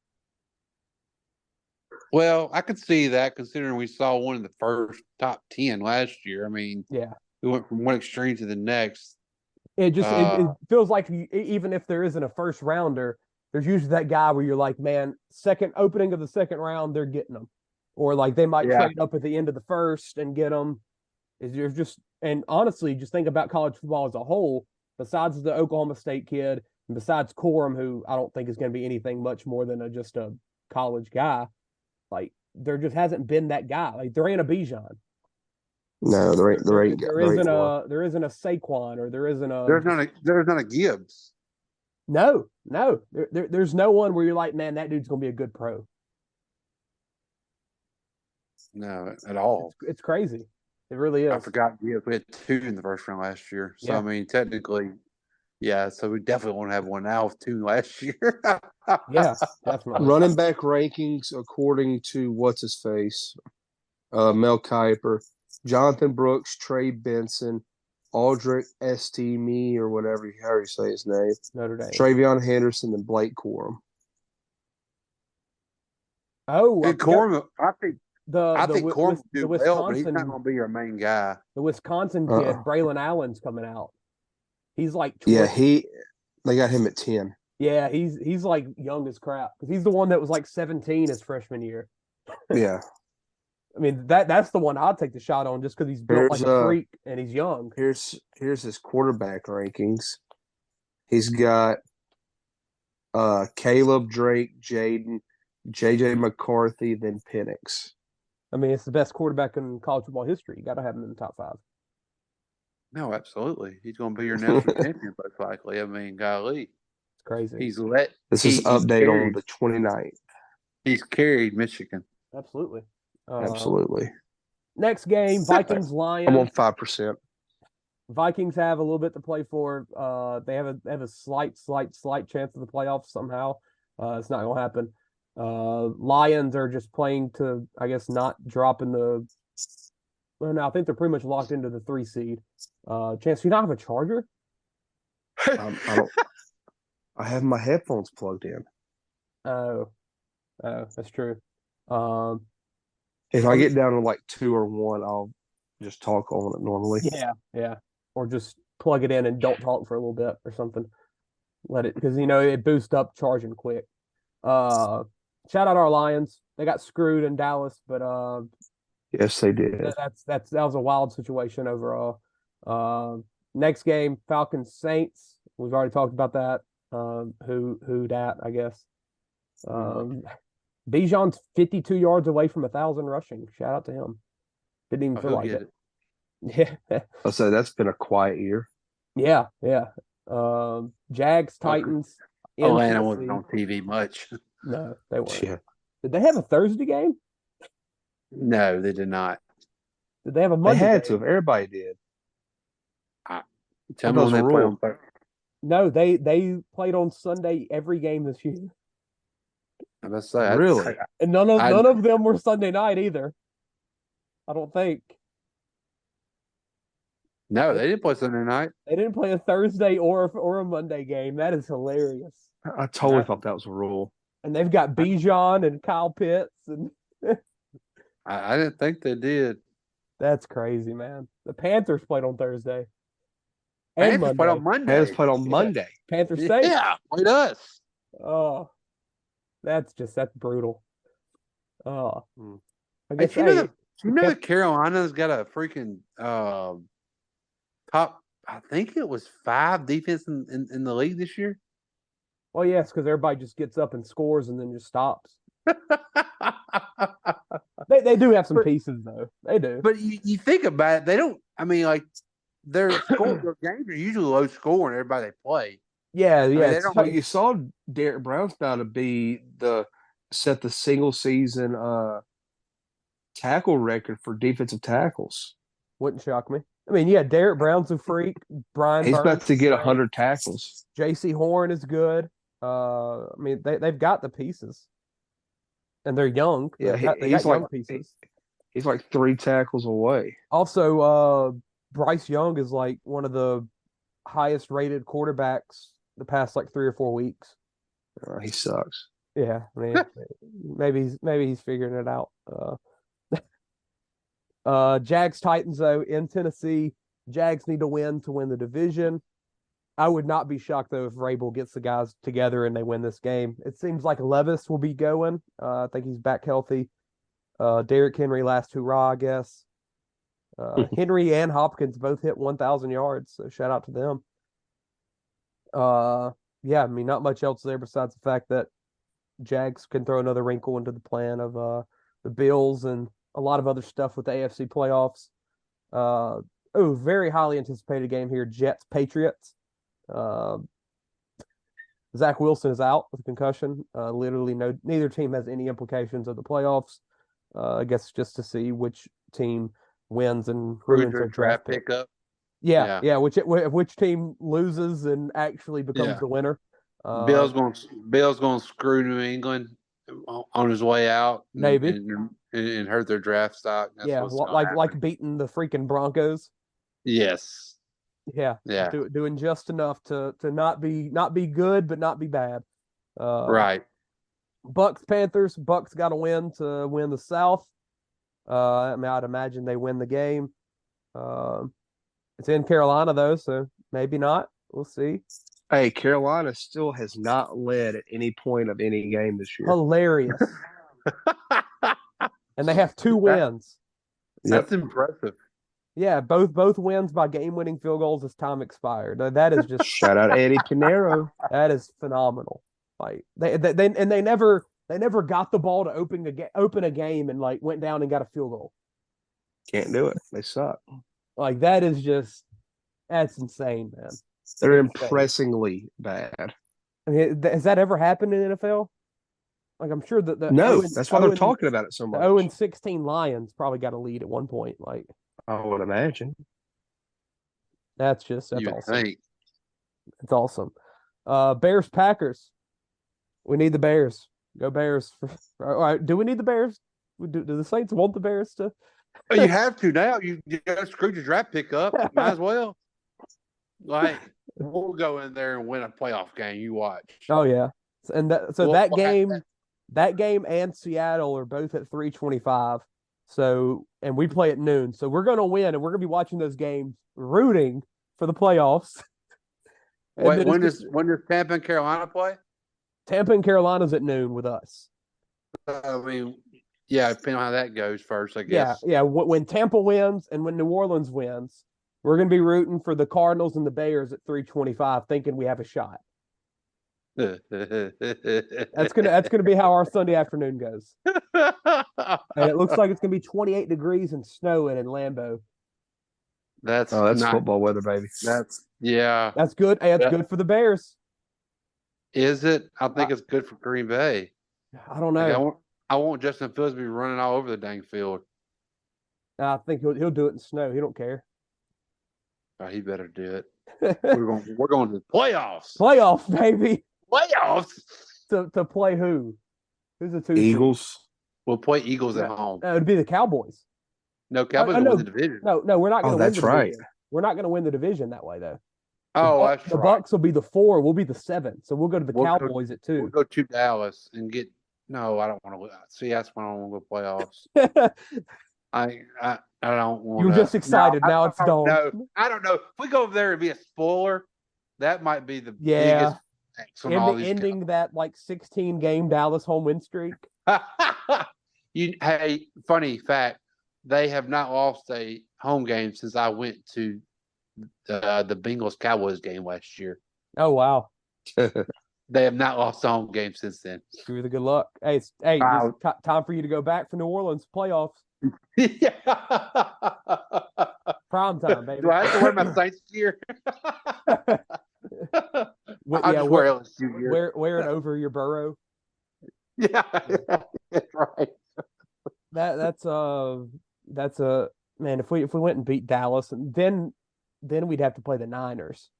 I: Well, I could see that considering we saw one in the first top 10 last year. I mean,
J: yeah,
I: we went from one extreme to the next.
J: It feels like even if there isn't a first rounder, there's usually that guy where you're like, man, second opening of the second round, they're getting them. Or like they might trade up at the end of the first and get them. And honestly, just think about college football as a whole, besides the Oklahoma State kid, and besides Corum, who I don't think is going to be anything much more than just a college guy. Like, there just hasn't been that guy. Like, there ain't a Bijan.
K: No, there isn't
J: a Saquon, or there isn't a
I: there's not a Gibbs.
J: No. There's no one where you're like, man, that dude's gonna be a good pro.
I: No, at all.
J: It's crazy. It really is.
I: I forgot we had 2 in the first round last year. So
J: Yeah.
I: I mean, technically, yeah. So we definitely won't have one now with 2 last year.
J: Yeah, definitely.
K: Running back rankings according to what's his face, Mel Kiper, Jonathan Brooks, Trey Benson, Aldrich Estime or whatever how you say his name,
J: Notre Dame,
K: Travion Henderson, and Blake Corum.
J: Oh,
I: Corum, I think Corum will do
J: Wisconsin,
I: well, but he's not going to be our main guy.
J: The Wisconsin kid, Braylon Allen's coming out. He's like
K: 20. Yeah, they got him at 10.
J: Yeah, he's like young as crap because he's the one that was like 17 his freshman year.
K: Yeah.
J: I mean that's the one I'd take the shot on just because he's built like a freak and he's young.
K: Here's his quarterback rankings. He's got Caleb, Drake, Jaden, JJ McCarthy, then Penix.
J: I mean, it's the best quarterback in college football history. You got to have him in the top 5.
I: No, absolutely. He's going to be your national champion most likely. I mean, golly,
J: it's crazy.
K: This is update on the 29th.
I: He's carried Michigan.
J: Absolutely.
K: Absolutely.
J: Next game, Vikings Lions.
K: I'm on 5%.
J: Vikings have a little bit to play for. They have a slight chance of the playoffs somehow. It's not going to happen. Lions are just playing to, I guess, not drop in the. Well, no, I think they're pretty much locked into the 3 seed. Chance, do you not have a charger?
K: I don't. I have my headphones plugged in.
J: Oh, that's true.
K: If I get down to like 2 or 1, I'll just talk on it normally.
J: Yeah. Or just plug it in and don't talk for a little bit or something. Let it, because it boosts up charging quick. Shout out our Lions. They got screwed in Dallas, but
K: yes, they did.
J: That was a wild situation overall. Next game, Falcons Saints. We've already talked about that. Who that, I guess. Bijan's 52 yards away from 1,000 rushing. Shout out to him. Didn't even feel like it. Yeah.
K: I'll say that's been a quiet year.
J: Yeah. Jags, Titans.
I: Atlanta wasn't on TV much.
J: No, they weren't.
K: Yeah.
J: Did they have a Thursday game?
I: No, they did not.
J: Did they have a Monday
K: They had
J: game?
K: to. Everybody did.
I: Tell me when they play on Thursday.
J: No, they played on Sunday every game this year.
I: I must say,
K: really?
J: And none of them were Sunday night either. I don't think.
I: No, they didn't play Sunday night.
J: They didn't play a Thursday or a Monday game. That is hilarious.
K: I totally thought that was a rule.
J: And they've got Bijan and Kyle Pitts, and
I: I didn't think they did.
J: that's crazy, man. The Panthers played on Thursday.
I: Panthers played on Monday.
K: Panthers played on Monday.
J: Panthers State.
I: Yeah, played us.
J: Oh, that's brutal. Oh, I
I: Hey,
J: guess
I: you know that Carolina's got a freaking top. I think it was 5 defense in the league this year.
J: well, yes, because everybody just gets up and scores and then just stops. They do have some pieces though. They do.
I: But you think about it, they don't. I mean, like their games are usually low scoring. Everybody they play.
J: Yeah.
K: Well, you saw Derek Brown's about to set the single season tackle record for defensive tackles.
J: Wouldn't shock me. I mean, yeah, Derek Brown's a freak. Brian
K: He's
J: Burns
K: about to get 100 tackles.
J: J.C. Horn is good. I mean, they've got the pieces, and they're young.
K: Yeah,
J: they got young pieces.
K: He's like 3 tackles away.
J: Also, Bryce Young is like one of the highest rated quarterbacks the past like 3 or 4 weeks.
K: He sucks.
J: Yeah, I mean, maybe he's figuring it out. Jags Titans though in Tennessee. Jags need to win the division. I would not be shocked though if Vrabel gets the guys together and they win this game. It seems like Levis will be going. I think he's back healthy. Derrick Henry last hurrah, I guess. Henry and Hopkins both hit 1,000 yards, so shout out to them. Yeah, I mean, not much else there besides the fact that Jags can throw another wrinkle into the plan of the Bills and a lot of other stuff with the AFC playoffs. Very highly anticipated game here, Jets Patriots. Zach Wilson is out with a concussion. Literally, neither team has any implications of the playoffs. I guess just to see which team wins and ruins their draft
I: pickup.
J: Yeah. Which team loses and actually becomes the winner.
I: Bill's going to screw New England on his way out,
J: maybe,
I: and hurt their draft stock.
J: That's like beating the freaking Broncos.
I: Yes.
J: Yeah. Doing just enough to not be good but not be bad.
I: Right.
J: Bucks Panthers. Bucks got to win to win the South. I'd imagine they win the game. It's in Carolina though, so maybe not. We'll see.
K: Hey, Carolina still has not led at any point of any game this year.
J: Hilarious. And they have 2 wins.
I: That's impressive.
J: Yeah, both wins by game-winning field goals as time expired. That is just
K: shout out Eddie Pinero.
J: That is phenomenal. Like they never got the ball to open a game and like went down and got a field goal.
K: Can't do it. They suck.
J: Like that's insane, man.
K: They're impressingly bad.
J: I mean, has that ever happened in the NFL? Like, I'm sure that
K: that's why they're talking about it so much.
J: The 0-16 Lions probably got a lead at one point. Like,
K: I would imagine.
J: That's awesome.
I: Think.
J: It's awesome. Bears Packers. We need the Bears. Go Bears. All right. Do we need the Bears? Do the Saints want the Bears to?
I: You have to now. You got screwed your draft pick up. Might as well. Like, we'll go in there and win a playoff game. You watch.
J: Oh yeah, and that game and Seattle are both at 3:25. So, and we play at noon. So we're going to win, and we're going to be watching those games, rooting for the playoffs.
I: Wait, when does Tampa and Carolina play?
J: Tampa and Carolina's at noon with us.
I: I mean, yeah, depending on how that goes first, I guess.
J: Yeah. When Tampa wins and when New Orleans wins, we're going to be rooting for the Cardinals and the Bears at 3:25, thinking we have a shot. That's gonna be how our Sunday afternoon goes. And it looks like it's gonna be 28 degrees and snowing in Lambeau.
I: That's
K: football weather, baby.
J: That's good. Hey, that's good for the Bears.
I: Is it? I think it's good for Green Bay.
J: I don't know.
I: Like, I want Justin Fields to be running all over the dang field.
J: I think he'll do it in snow. He don't care.
I: Oh, he better do it. We're going to the playoffs.
J: Playoffs, baby.
I: Playoffs.
J: To play who? Who's the 2?
K: Eagles.
I: We'll play Eagles at home.
J: It'd be the Cowboys.
I: No, Cowboys will win the division.
J: No, we're not going to win
K: the division.
J: We're not going to win the division that way, though.
I: That's
J: the Bucks will be the 4. We'll be the 7. So we'll go to the Cowboys at 2.
I: We'll go to Dallas and get. No, I don't want to. See, that's when I don't want to go playoffs. I don't want.
J: You're just excited. Now it's done.
I: No, I don't know. If we go over there and be a spoiler, that might be the biggest.
J: Ending that like 16 game Dallas home win streak.
I: Hey, funny fact: they have not lost a home game since I went to the Bengals Cowboys game last year.
J: Oh wow!
I: They have not lost a home game since then.
J: Give you the good luck. Hey, it's time for you to go back for New Orleans playoffs. Prime time, baby.
I: Do I have to wear my Saints gear?
J: Wear it over your burrow.
I: Yeah, that's right.
J: That's a man. If we went and beat Dallas, and then we'd have to play the Niners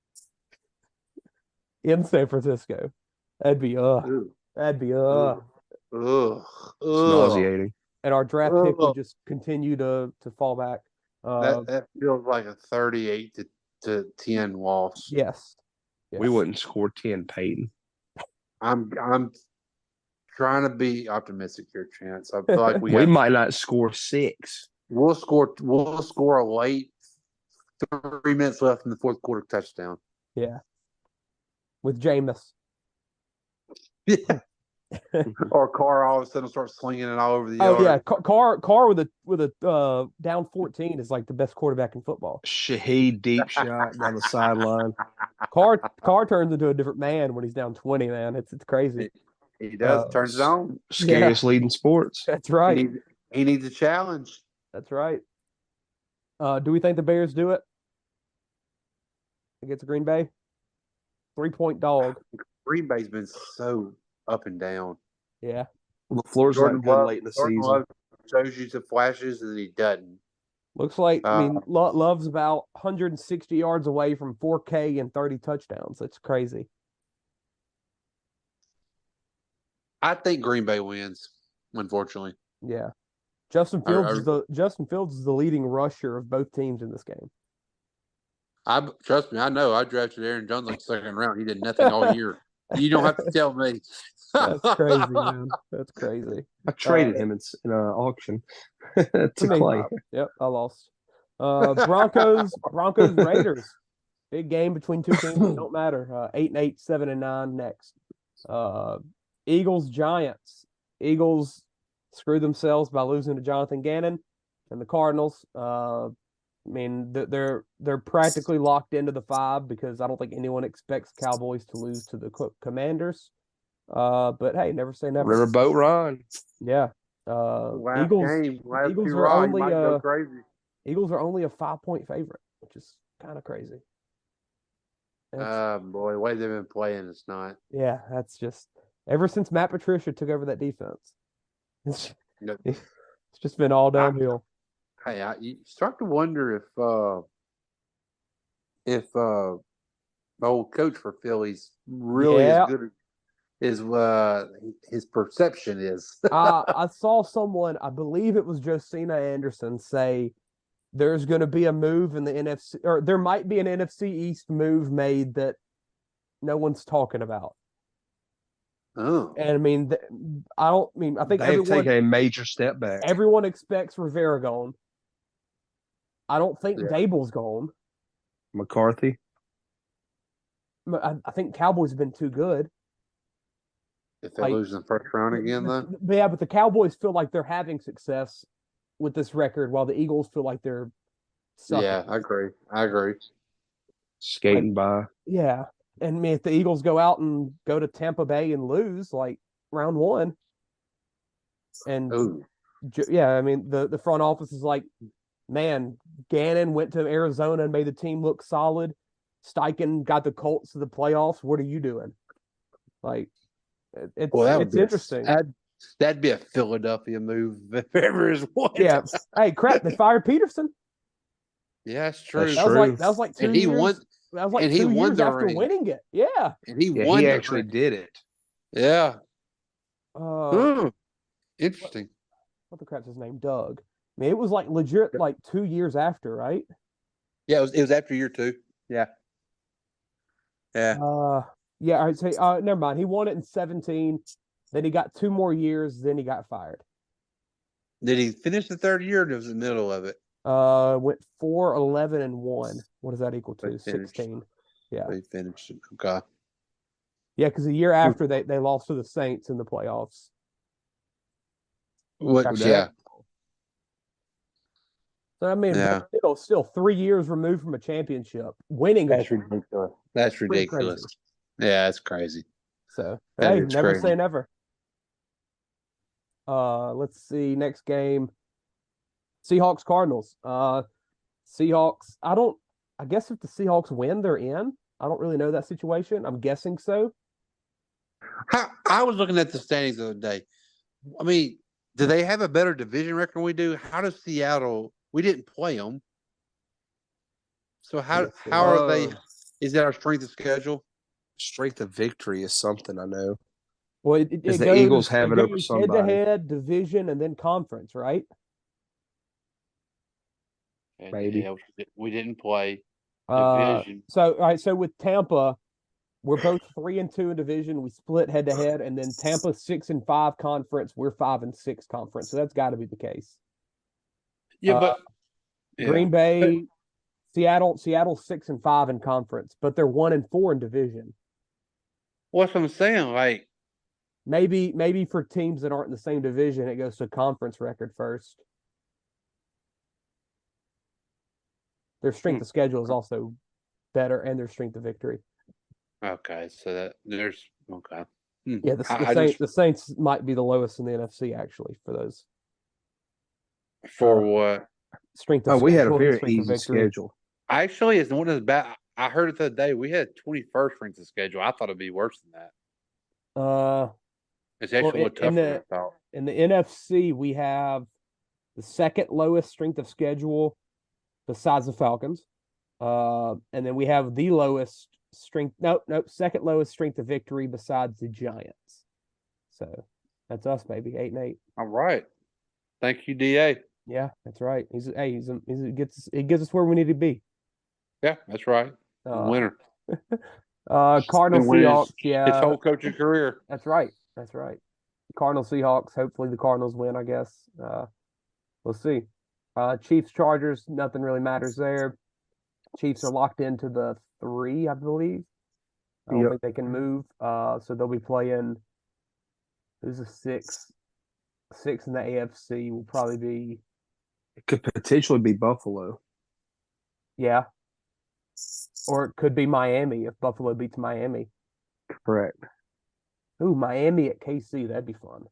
J: in San Francisco. That'd be
K: nauseating.
J: And our draft pick would just continue to fall back.
I: That feels like a 38 to 10 loss.
J: Yes.
K: We wouldn't score 10, Peyton.
I: I'm trying to be optimistic here, Chance. I feel like
K: we might not score 6.
I: We'll score a late 3 minutes left in the fourth quarter touchdown.
J: Yeah. With Jameis.
I: Yeah. Or Carr all of a sudden starts slinging it all over the yard.
J: Oh yeah, Carr with a down 14 is like the best quarterback in football.
K: Shaheed deep shot down the sideline.
J: Carr turns into a different man when he's down 20. Man, it's crazy.
I: He does turns it on.
K: Scariest lead in sports.
J: That's right.
I: He needs a challenge.
J: That's right. Do we think the Bears do it against Green Bay? 3-point dog.
I: Green Bay's been so up and down.
J: Yeah.
K: Well, the floor's not good late in the
I: Jordan
K: season.
I: Love shows you some flashes, and he doesn't.
J: Looks like, Love's about 160 yards away from 4K and 30 touchdowns. That's crazy.
I: I think Green Bay wins, unfortunately.
J: Yeah. Justin Fields is the leading rusher of both teams in this game.
I: Trust me, I know. I drafted Aaron Jones like second round. He did nothing all year. You don't have to tell me.
J: That's crazy, man. That's crazy.
K: I traded him in an auction to Clay.
J: Yep, I lost. Broncos Raiders. Big game between two teams. It don't matter. 8-8, 7-9 next. Eagles Giants. Eagles screwed themselves by losing to Jonathan Gannon and the Cardinals. I mean, they're practically locked into the 5 because I don't think anyone expects Cowboys to lose to the Commanders. But hey, never say never.
K: Riverboat Ron.
J: Yeah. Eagles are only a 5-point favorite, which is kind of crazy.
I: Boy, the way they've been playing, it's not.
J: Yeah, that's just ever since Matt Patricia took over that defense. It's just been all downhill.
I: You start to wonder if the old coach for Philly's really as good as his perception is.
J: I saw someone, I believe it was Josina Anderson, say there's going to be a move in the NFC, or there might be an NFC East move made that no one's talking about.
I: Oh,
J: and I mean, I think
K: they've taken a major step back.
J: Everyone expects Rivera gone. I don't think Dable's gone.
K: McCarthy.
J: I think Cowboys have been too good.
I: If they lose in the first round again, then?
J: Yeah, but the Cowboys feel like they're having success with this record, while the Eagles feel like they're sucking.
I: Yeah, I agree.
K: Skating by.
J: Yeah. And I mean, if the Eagles go out and go to Tampa Bay and lose, like, round 1, and I mean, the front office is like, man, Gannon went to Arizona and made the team look solid. Steichen got the Colts to the playoffs. What are you doing? Like, it's interesting.
I: That'd be a Philadelphia move if ever is one.
J: Yeah. Hey, crap! They fired Peterson.
I: Yeah, that's true.
J: That was like 2 years.
I: And he won.
J: That was like
I: and
J: 2
I: he
J: years
I: won
J: after winning it. Yeah.
I: And he won.
K: He actually did it.
I: Yeah.
J: What
I: Interesting.
J: the crap's his name? Doug. I mean, it was like legit, like 2 years after, right?
I: Yeah, it was after year 2. Yeah. Yeah.
J: Yeah. I'd say. Never mind. He won it in 2017. Then he got 2 more years. Then he got fired.
I: Did he finish the third year, or was it the middle of it?
J: Went 4-11-1. What does that equal to? 16. Yeah.
I: They finished it. Okay.
J: Yeah, because a year after they lost to the Saints in the playoffs.
I: Yeah.
J: So I mean, still 3 years removed from a championship, winning.
I: That's ridiculous. That's ridiculous. Yeah, that's crazy.
J: So hey, never say never. Let's see. Next game. Seahawks Cardinals. Seahawks. I guess if the Seahawks win, they're in. I don't really know that situation. I'm guessing so.
I: I was looking at the standings the other day. I mean, do they have a better division record than we do? How does Seattle? We didn't play them. So how are they? Is that our strength of schedule?
K: Strength of victory is something I know.
J: Well,
K: the Eagles have it over somebody.
J: Head-to-head, division, and then conference, right?
K: Maybe.
I: Yeah, we didn't play
J: division. So with Tampa, we're both 3-2 in division. We split head-to-head, and then Tampa 6-5 conference. We're 5-6 conference. So that's got to be the case.
I: Yeah, but
J: Green Bay, Seattle 6-5 in conference, but they're 1-4 in division.
I: What's I'm saying? Like,
J: maybe for teams that aren't in the same division, it goes to conference record first. Their strength of schedule is also better, and their strength of victory.
I: Okay, so there's okay.
J: Yeah, the Saints might be the lowest in the NFC actually for those.
I: For what?
J: Strength of schedule.
K: We had a very easy schedule.
I: Actually, it's one of the bad. I heard it the other day. We had 21st strength of schedule. I thought it'd be worse than that. It's actually
J: well,
I: tougher than I thought.
J: In the NFC, we have the second lowest strength of schedule besides the Falcons. And then we have the lowest strength. Second lowest strength of victory besides the Giants. So that's us, baby. 8-8.
I: All right. Thank you, DA.
J: Yeah, that's right. He gets us where we need to be.
I: Yeah, that's right. Winner.
J: Cardinals Seahawks.
I: His whole coaching career.
J: That's right. Cardinals Seahawks. Hopefully the Cardinals win. I guess. We'll see. Chiefs Chargers. Nothing really matters there. Chiefs are locked into the 3, I believe. I don't think they can move. So they'll be playing. Who's the 6? 6 in the AFC will probably be.
K: It could potentially be Buffalo.
J: Yeah. Or it could be Miami if Buffalo beats Miami.
K: Correct.
J: Ooh, Miami at KC. That'd be fun.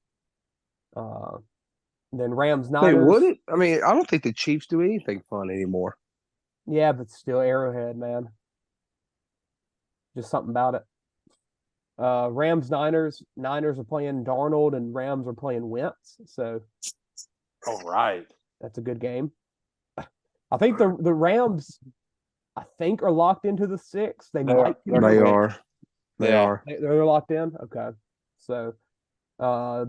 J: Then Rams Niners.
K: Wait, would it? I mean, I don't think the Chiefs do anything fun anymore.
J: Yeah, but still Arrowhead, man. Just something about it. Rams Niners. Niners are playing Darnold and Rams are playing Wentz. So
I: all right.
J: That's a good game. I think the Rams are locked into the 6. They are. They're locked in? Okay. So I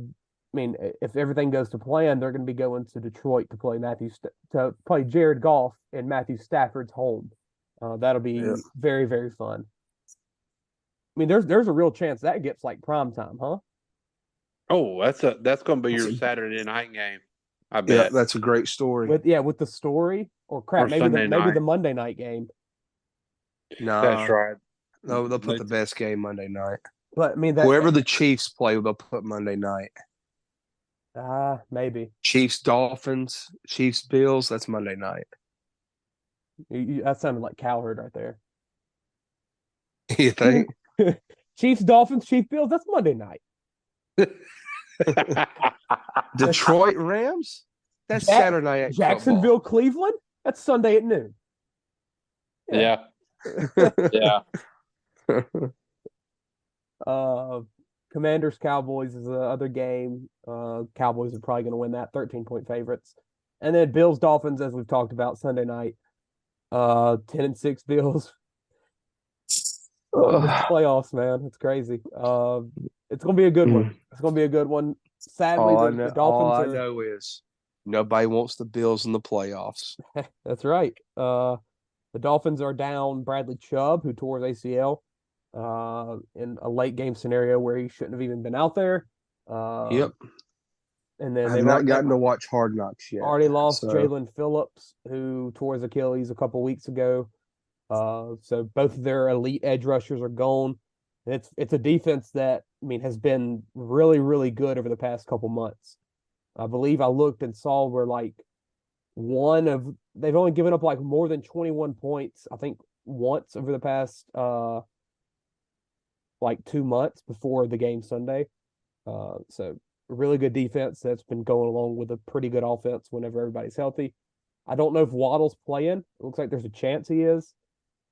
J: mean, if everything goes to plan, they're going to be going to Detroit to play Jared Goff in Matthew Stafford's home. That'll be very, very fun. I mean, there's a real chance that gets like prime time, huh?
I: Oh, that's going to be your Saturday night game. I bet.
K: Yeah, that's a great story.
J: With the story or maybe the Monday night game.
K: No,
I: that's right.
K: No, they'll put the best game Monday night.
J: But I mean,
K: whoever the Chiefs play, they'll put Monday night.
J: Maybe
K: Chiefs Dolphins, Chiefs Bills. That's Monday night.
J: That sounded like Cowherd right there.
K: You think?
J: Chiefs Dolphins, Chiefs Bills. That's Monday night.
K: Detroit Rams. That's Saturday night.
J: Jacksonville Cleveland. That's Sunday at noon.
I: Yeah. Yeah.
J: Commanders Cowboys is the other game. Cowboys are probably going to win that. 13-point favorites. And then Bills Dolphins, as we've talked about, Sunday night. 10-6 Bills. Playoffs, man. It's crazy. It's going to be a good one. It's going to be a good one. Sadly, the Dolphins
K: all I know is nobody wants the Bills in the playoffs.
J: That's right. The Dolphins are down Bradley Chubb, who tore his ACL in a late game scenario where he shouldn't have even been out there.
K: Yep.
J: And then
K: they've not gotten to watch Hard Knocks yet.
J: Already lost Jalen Phillips, who tore his Achilles a couple weeks ago. So both of their elite edge rushers are gone. And it's a defense that has been really, really good over the past couple months. I believe I looked and saw where they've only given up more than 21 points, I think, once over the past 2 months before the game Sunday. So really good defense that's been going along with a pretty good offense whenever everybody's healthy. I don't know if Waddle's playing. It looks like there's a chance he is.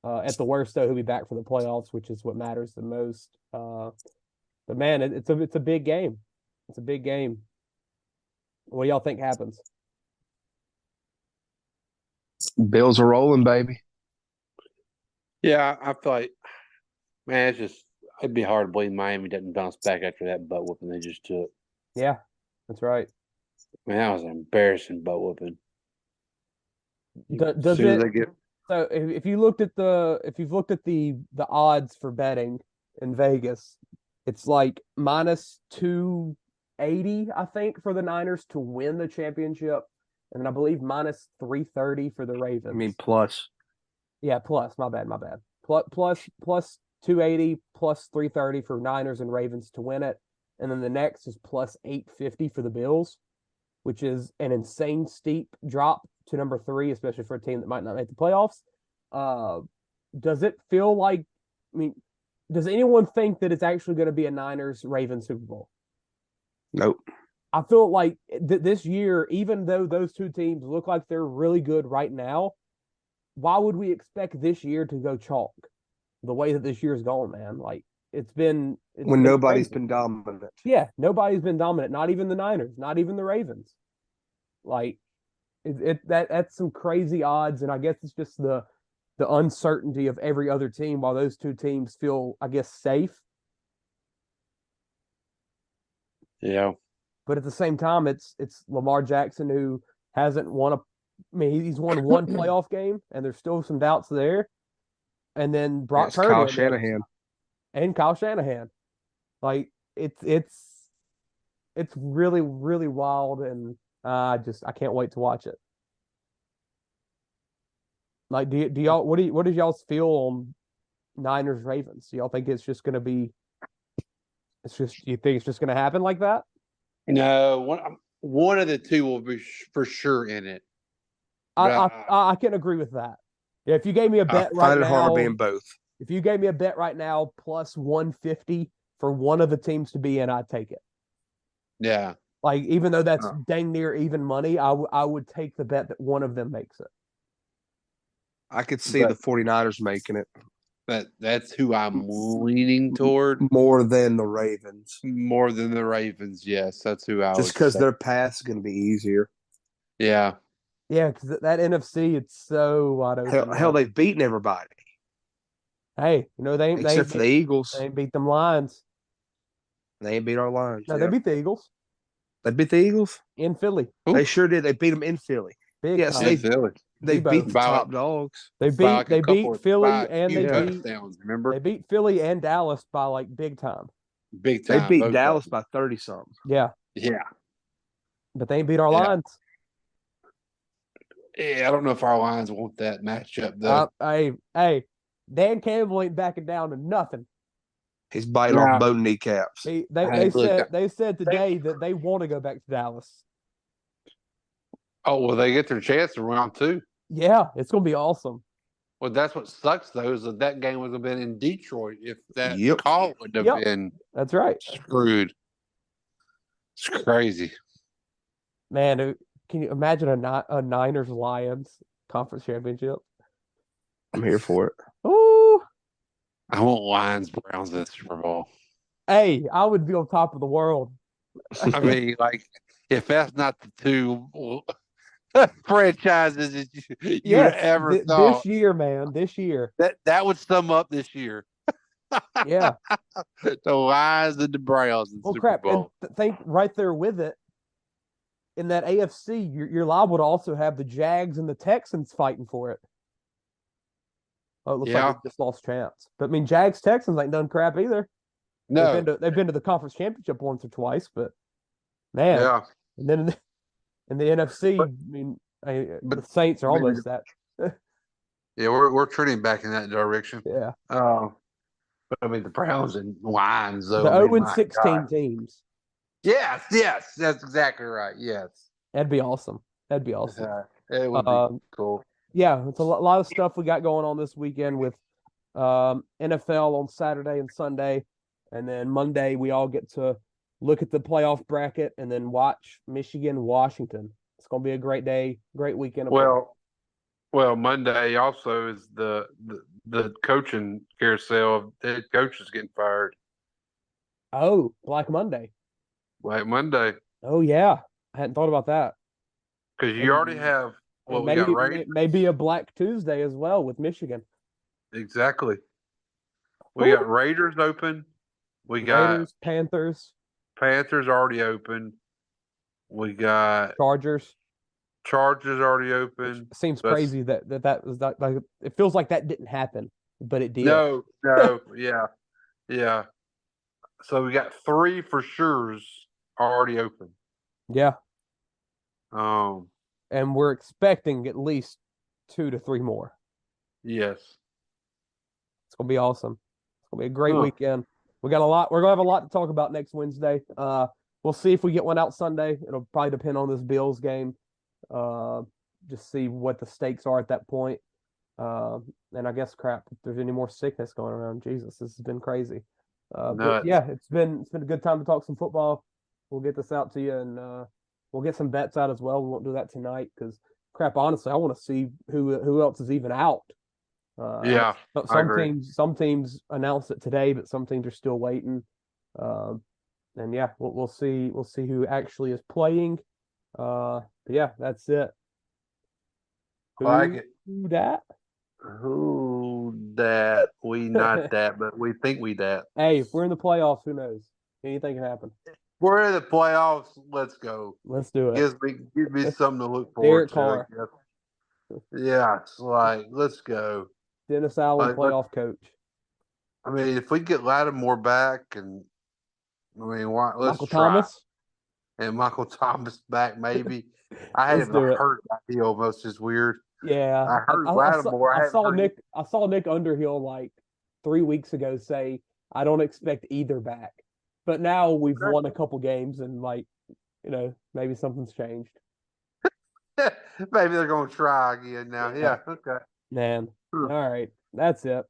J: At the worst, though, he'll be back for the playoffs, which is what matters the most. But man, it's a big game. It's a big game. What do y'all think happens?
K: Bills are rolling, baby.
I: Yeah, I feel like, man, it'd be hard to believe Miami doesn't bounce back after that butt whooping they just took.
J: Yeah, that's right.
I: Man, that was an embarrassing butt whooping.
J: So if you've looked at the odds for betting in Vegas, it's like minus 280, I think, for the Niners to win the championship, and then I believe minus 330 for the Ravens.
K: I mean plus.
J: Yeah, plus. My bad. Plus 280, plus 330 for Niners and Ravens to win it, and then the next is plus 850 for the Bills, which is an insane steep drop to number 3, especially for a team that might not make the playoffs. Does it feel like, does anyone think that it's actually going to be a Niners-Ravens Super Bowl?
K: Nope.
J: I feel like this year, even though those two teams look like they're really good right now, why would we expect this year to go chalk the way that this year's gone, man? it's been
K: when nobody's
J: crazy.
K: been dominant.
J: Yeah, nobody's been dominant. Not even the Niners. Not even the Ravens. Like that's some crazy odds, and I guess it's just the uncertainty of every other team, while those two teams feel, I guess, safe.
I: Yeah.
J: But at the same time, it's Lamar Jackson, who hasn't won he's won one playoff game, and there's still some doubts there. And then Brock Purdy
K: Kyle Shanahan.
J: and Kyle Shanahan. Like it's really, really wild, and I can't wait to watch it. Like, do y'all what does y'all's feel on Niners Ravens? Do y'all think it's just going to be? You think it's just going to happen like that?
I: No, one of the two will be for sure in it.
J: I can agree with that. Yeah, if you gave me a bet right now, I find it hard being both. If you gave me a bet right now plus 150 for one of the teams to be in, I'd take it.
I: Yeah.
J: Like, even though that's dang near even money, I would take the bet that one of them makes it.
K: I could see the 49ers making it.
I: That's who I'm leaning toward.
K: More than the Ravens.
I: More than the Ravens, yes. That's who I would
K: Just because
I: say.
K: their path's going to be easier.
I: Yeah.
J: Yeah, because that NFC, it's so wide open.
K: Hell, they've beaten everybody.
J: Hey, they ain't
K: except for the Eagles.
J: They ain't beat them Lions.
K: They ain't beat our Lions.
J: No, they beat the Eagles.
K: They beat the Eagles?
J: In Philly.
K: Ooh. They sure did. They beat them in Philly.
J: Yes,
K: they beat the top dogs.
J: They beat Philly and
I: remember?
J: They beat Philly and Dallas by like big time.
I: Big time.
K: They beat Dallas by 30 something.
J: Yeah.
I: Yeah.
J: But they ain't beat our Lions.
I: Yeah, I don't know if our Lions want that matchup though.
J: Hey, Dan Campbell ain't backing down to nothing.
K: He's biting off bone kneecaps.
J: They said today that they want to go back to Dallas.
I: Oh, well, they get their chance in round 2.
J: Yeah, it's going to be awesome.
I: Well, that's what sucks, though, is that game would have been in Detroit if that call would have been
J: that's right.
I: Screwed. It's crazy.
J: Man, can you imagine a Niners-Lions conference championship?
K: I'm here for it.
J: Ooh.
I: I want Lions-Browns in the Super Bowl.
J: Hey, I would be on top of the world.
I: I mean, like, if that's not the two franchises that you ever thought.
J: This year, man, this year.
I: That would sum up this year.
J: Yeah.
I: The Lions and the Browns in Super Bowl.
J: And think right there with it, in that AFC, you're liable to also have the Jags and the Texans fighting for it. Oh, it looks like they just lost chance. But I mean, Jags Texans ain't done crap either.
I: No,
J: they've been to the conference championship once or twice, but man, and then in the NFC, the Saints are almost that.
I: Yeah, we're trending back in that direction.
J: Yeah.
I: But I mean, the Browns and Lions, though.
J: The 0-16 teams.
I: Yes, that's exactly right. Yes,
J: that'd be awesome. It
I: would be cool.
J: Yeah, it's a lot of stuff we got going on this weekend with NFL on Saturday and Sunday, and then Monday we all get to look at the playoff bracket and then watch Michigan, Washington. It's going to be a great day, great weekend.
I: Well, Monday also is the coaching carousel of the head coaches getting fired.
J: Oh, Black Monday.
I: Black Monday.
J: Oh yeah, I hadn't thought about that.
I: Because you already have. Well, we got Raiders.
J: Maybe a Black Tuesday as well with Michigan.
I: Exactly. We got Raiders open. We got
J: Raiders, Panthers.
I: Panthers already open. We got
J: Chargers
I: already open.
J: It seems crazy that was not, like, it feels like that didn't happen, but it did.
I: No, yeah. So we got 3 for sure's already open.
J: Yeah.
I: And
J: we're expecting at least 2 to 3 more.
I: Yes.
J: It's gonna be awesome. It's gonna be a great weekend. We're gonna have a lot to talk about next Wednesday. We'll see if we get one out Sunday. It'll probably depend on this Bills game. Just see what the stakes are at that point. And I guess if there's any more sickness going around, Jesus, this has been crazy. But yeah, it's been a good time to talk some football. We'll get this out to you, and we'll get some bets out as well. We won't do that tonight because honestly, I want to see who else is even out.
I: I
J: some
I: agree.
J: teams announced it today, but some teams are still waiting. And yeah, we'll see who actually is playing. But yeah, that's it.
I: I like it.
J: Who that?
I: Who that? We not that, but we think we that.
J: Hey, if we're in the playoffs, who knows? Anything can happen.
I: We're in the playoffs. Let's go.
J: Let's do it.
I: Give me something to look forward
J: Derek Carr.
I: to. Yeah, it's like, let's go.
J: Dennis Allen, playoff coach.
I: I mean, if we get Lattimore back, and I mean, let's
J: Michael
I: try.
J: Thomas.
I: And Michael Thomas back, maybe. I had him hurt that he almost is weird.
J: Yeah,
I: I heard Lattimore.
J: I saw Nick Underhill like 3 weeks ago say, "I don't expect either back," but now we've won a couple games and maybe something's changed.
I: Maybe they're going to try again now. Yeah, okay.
J: Man, all right, that's it.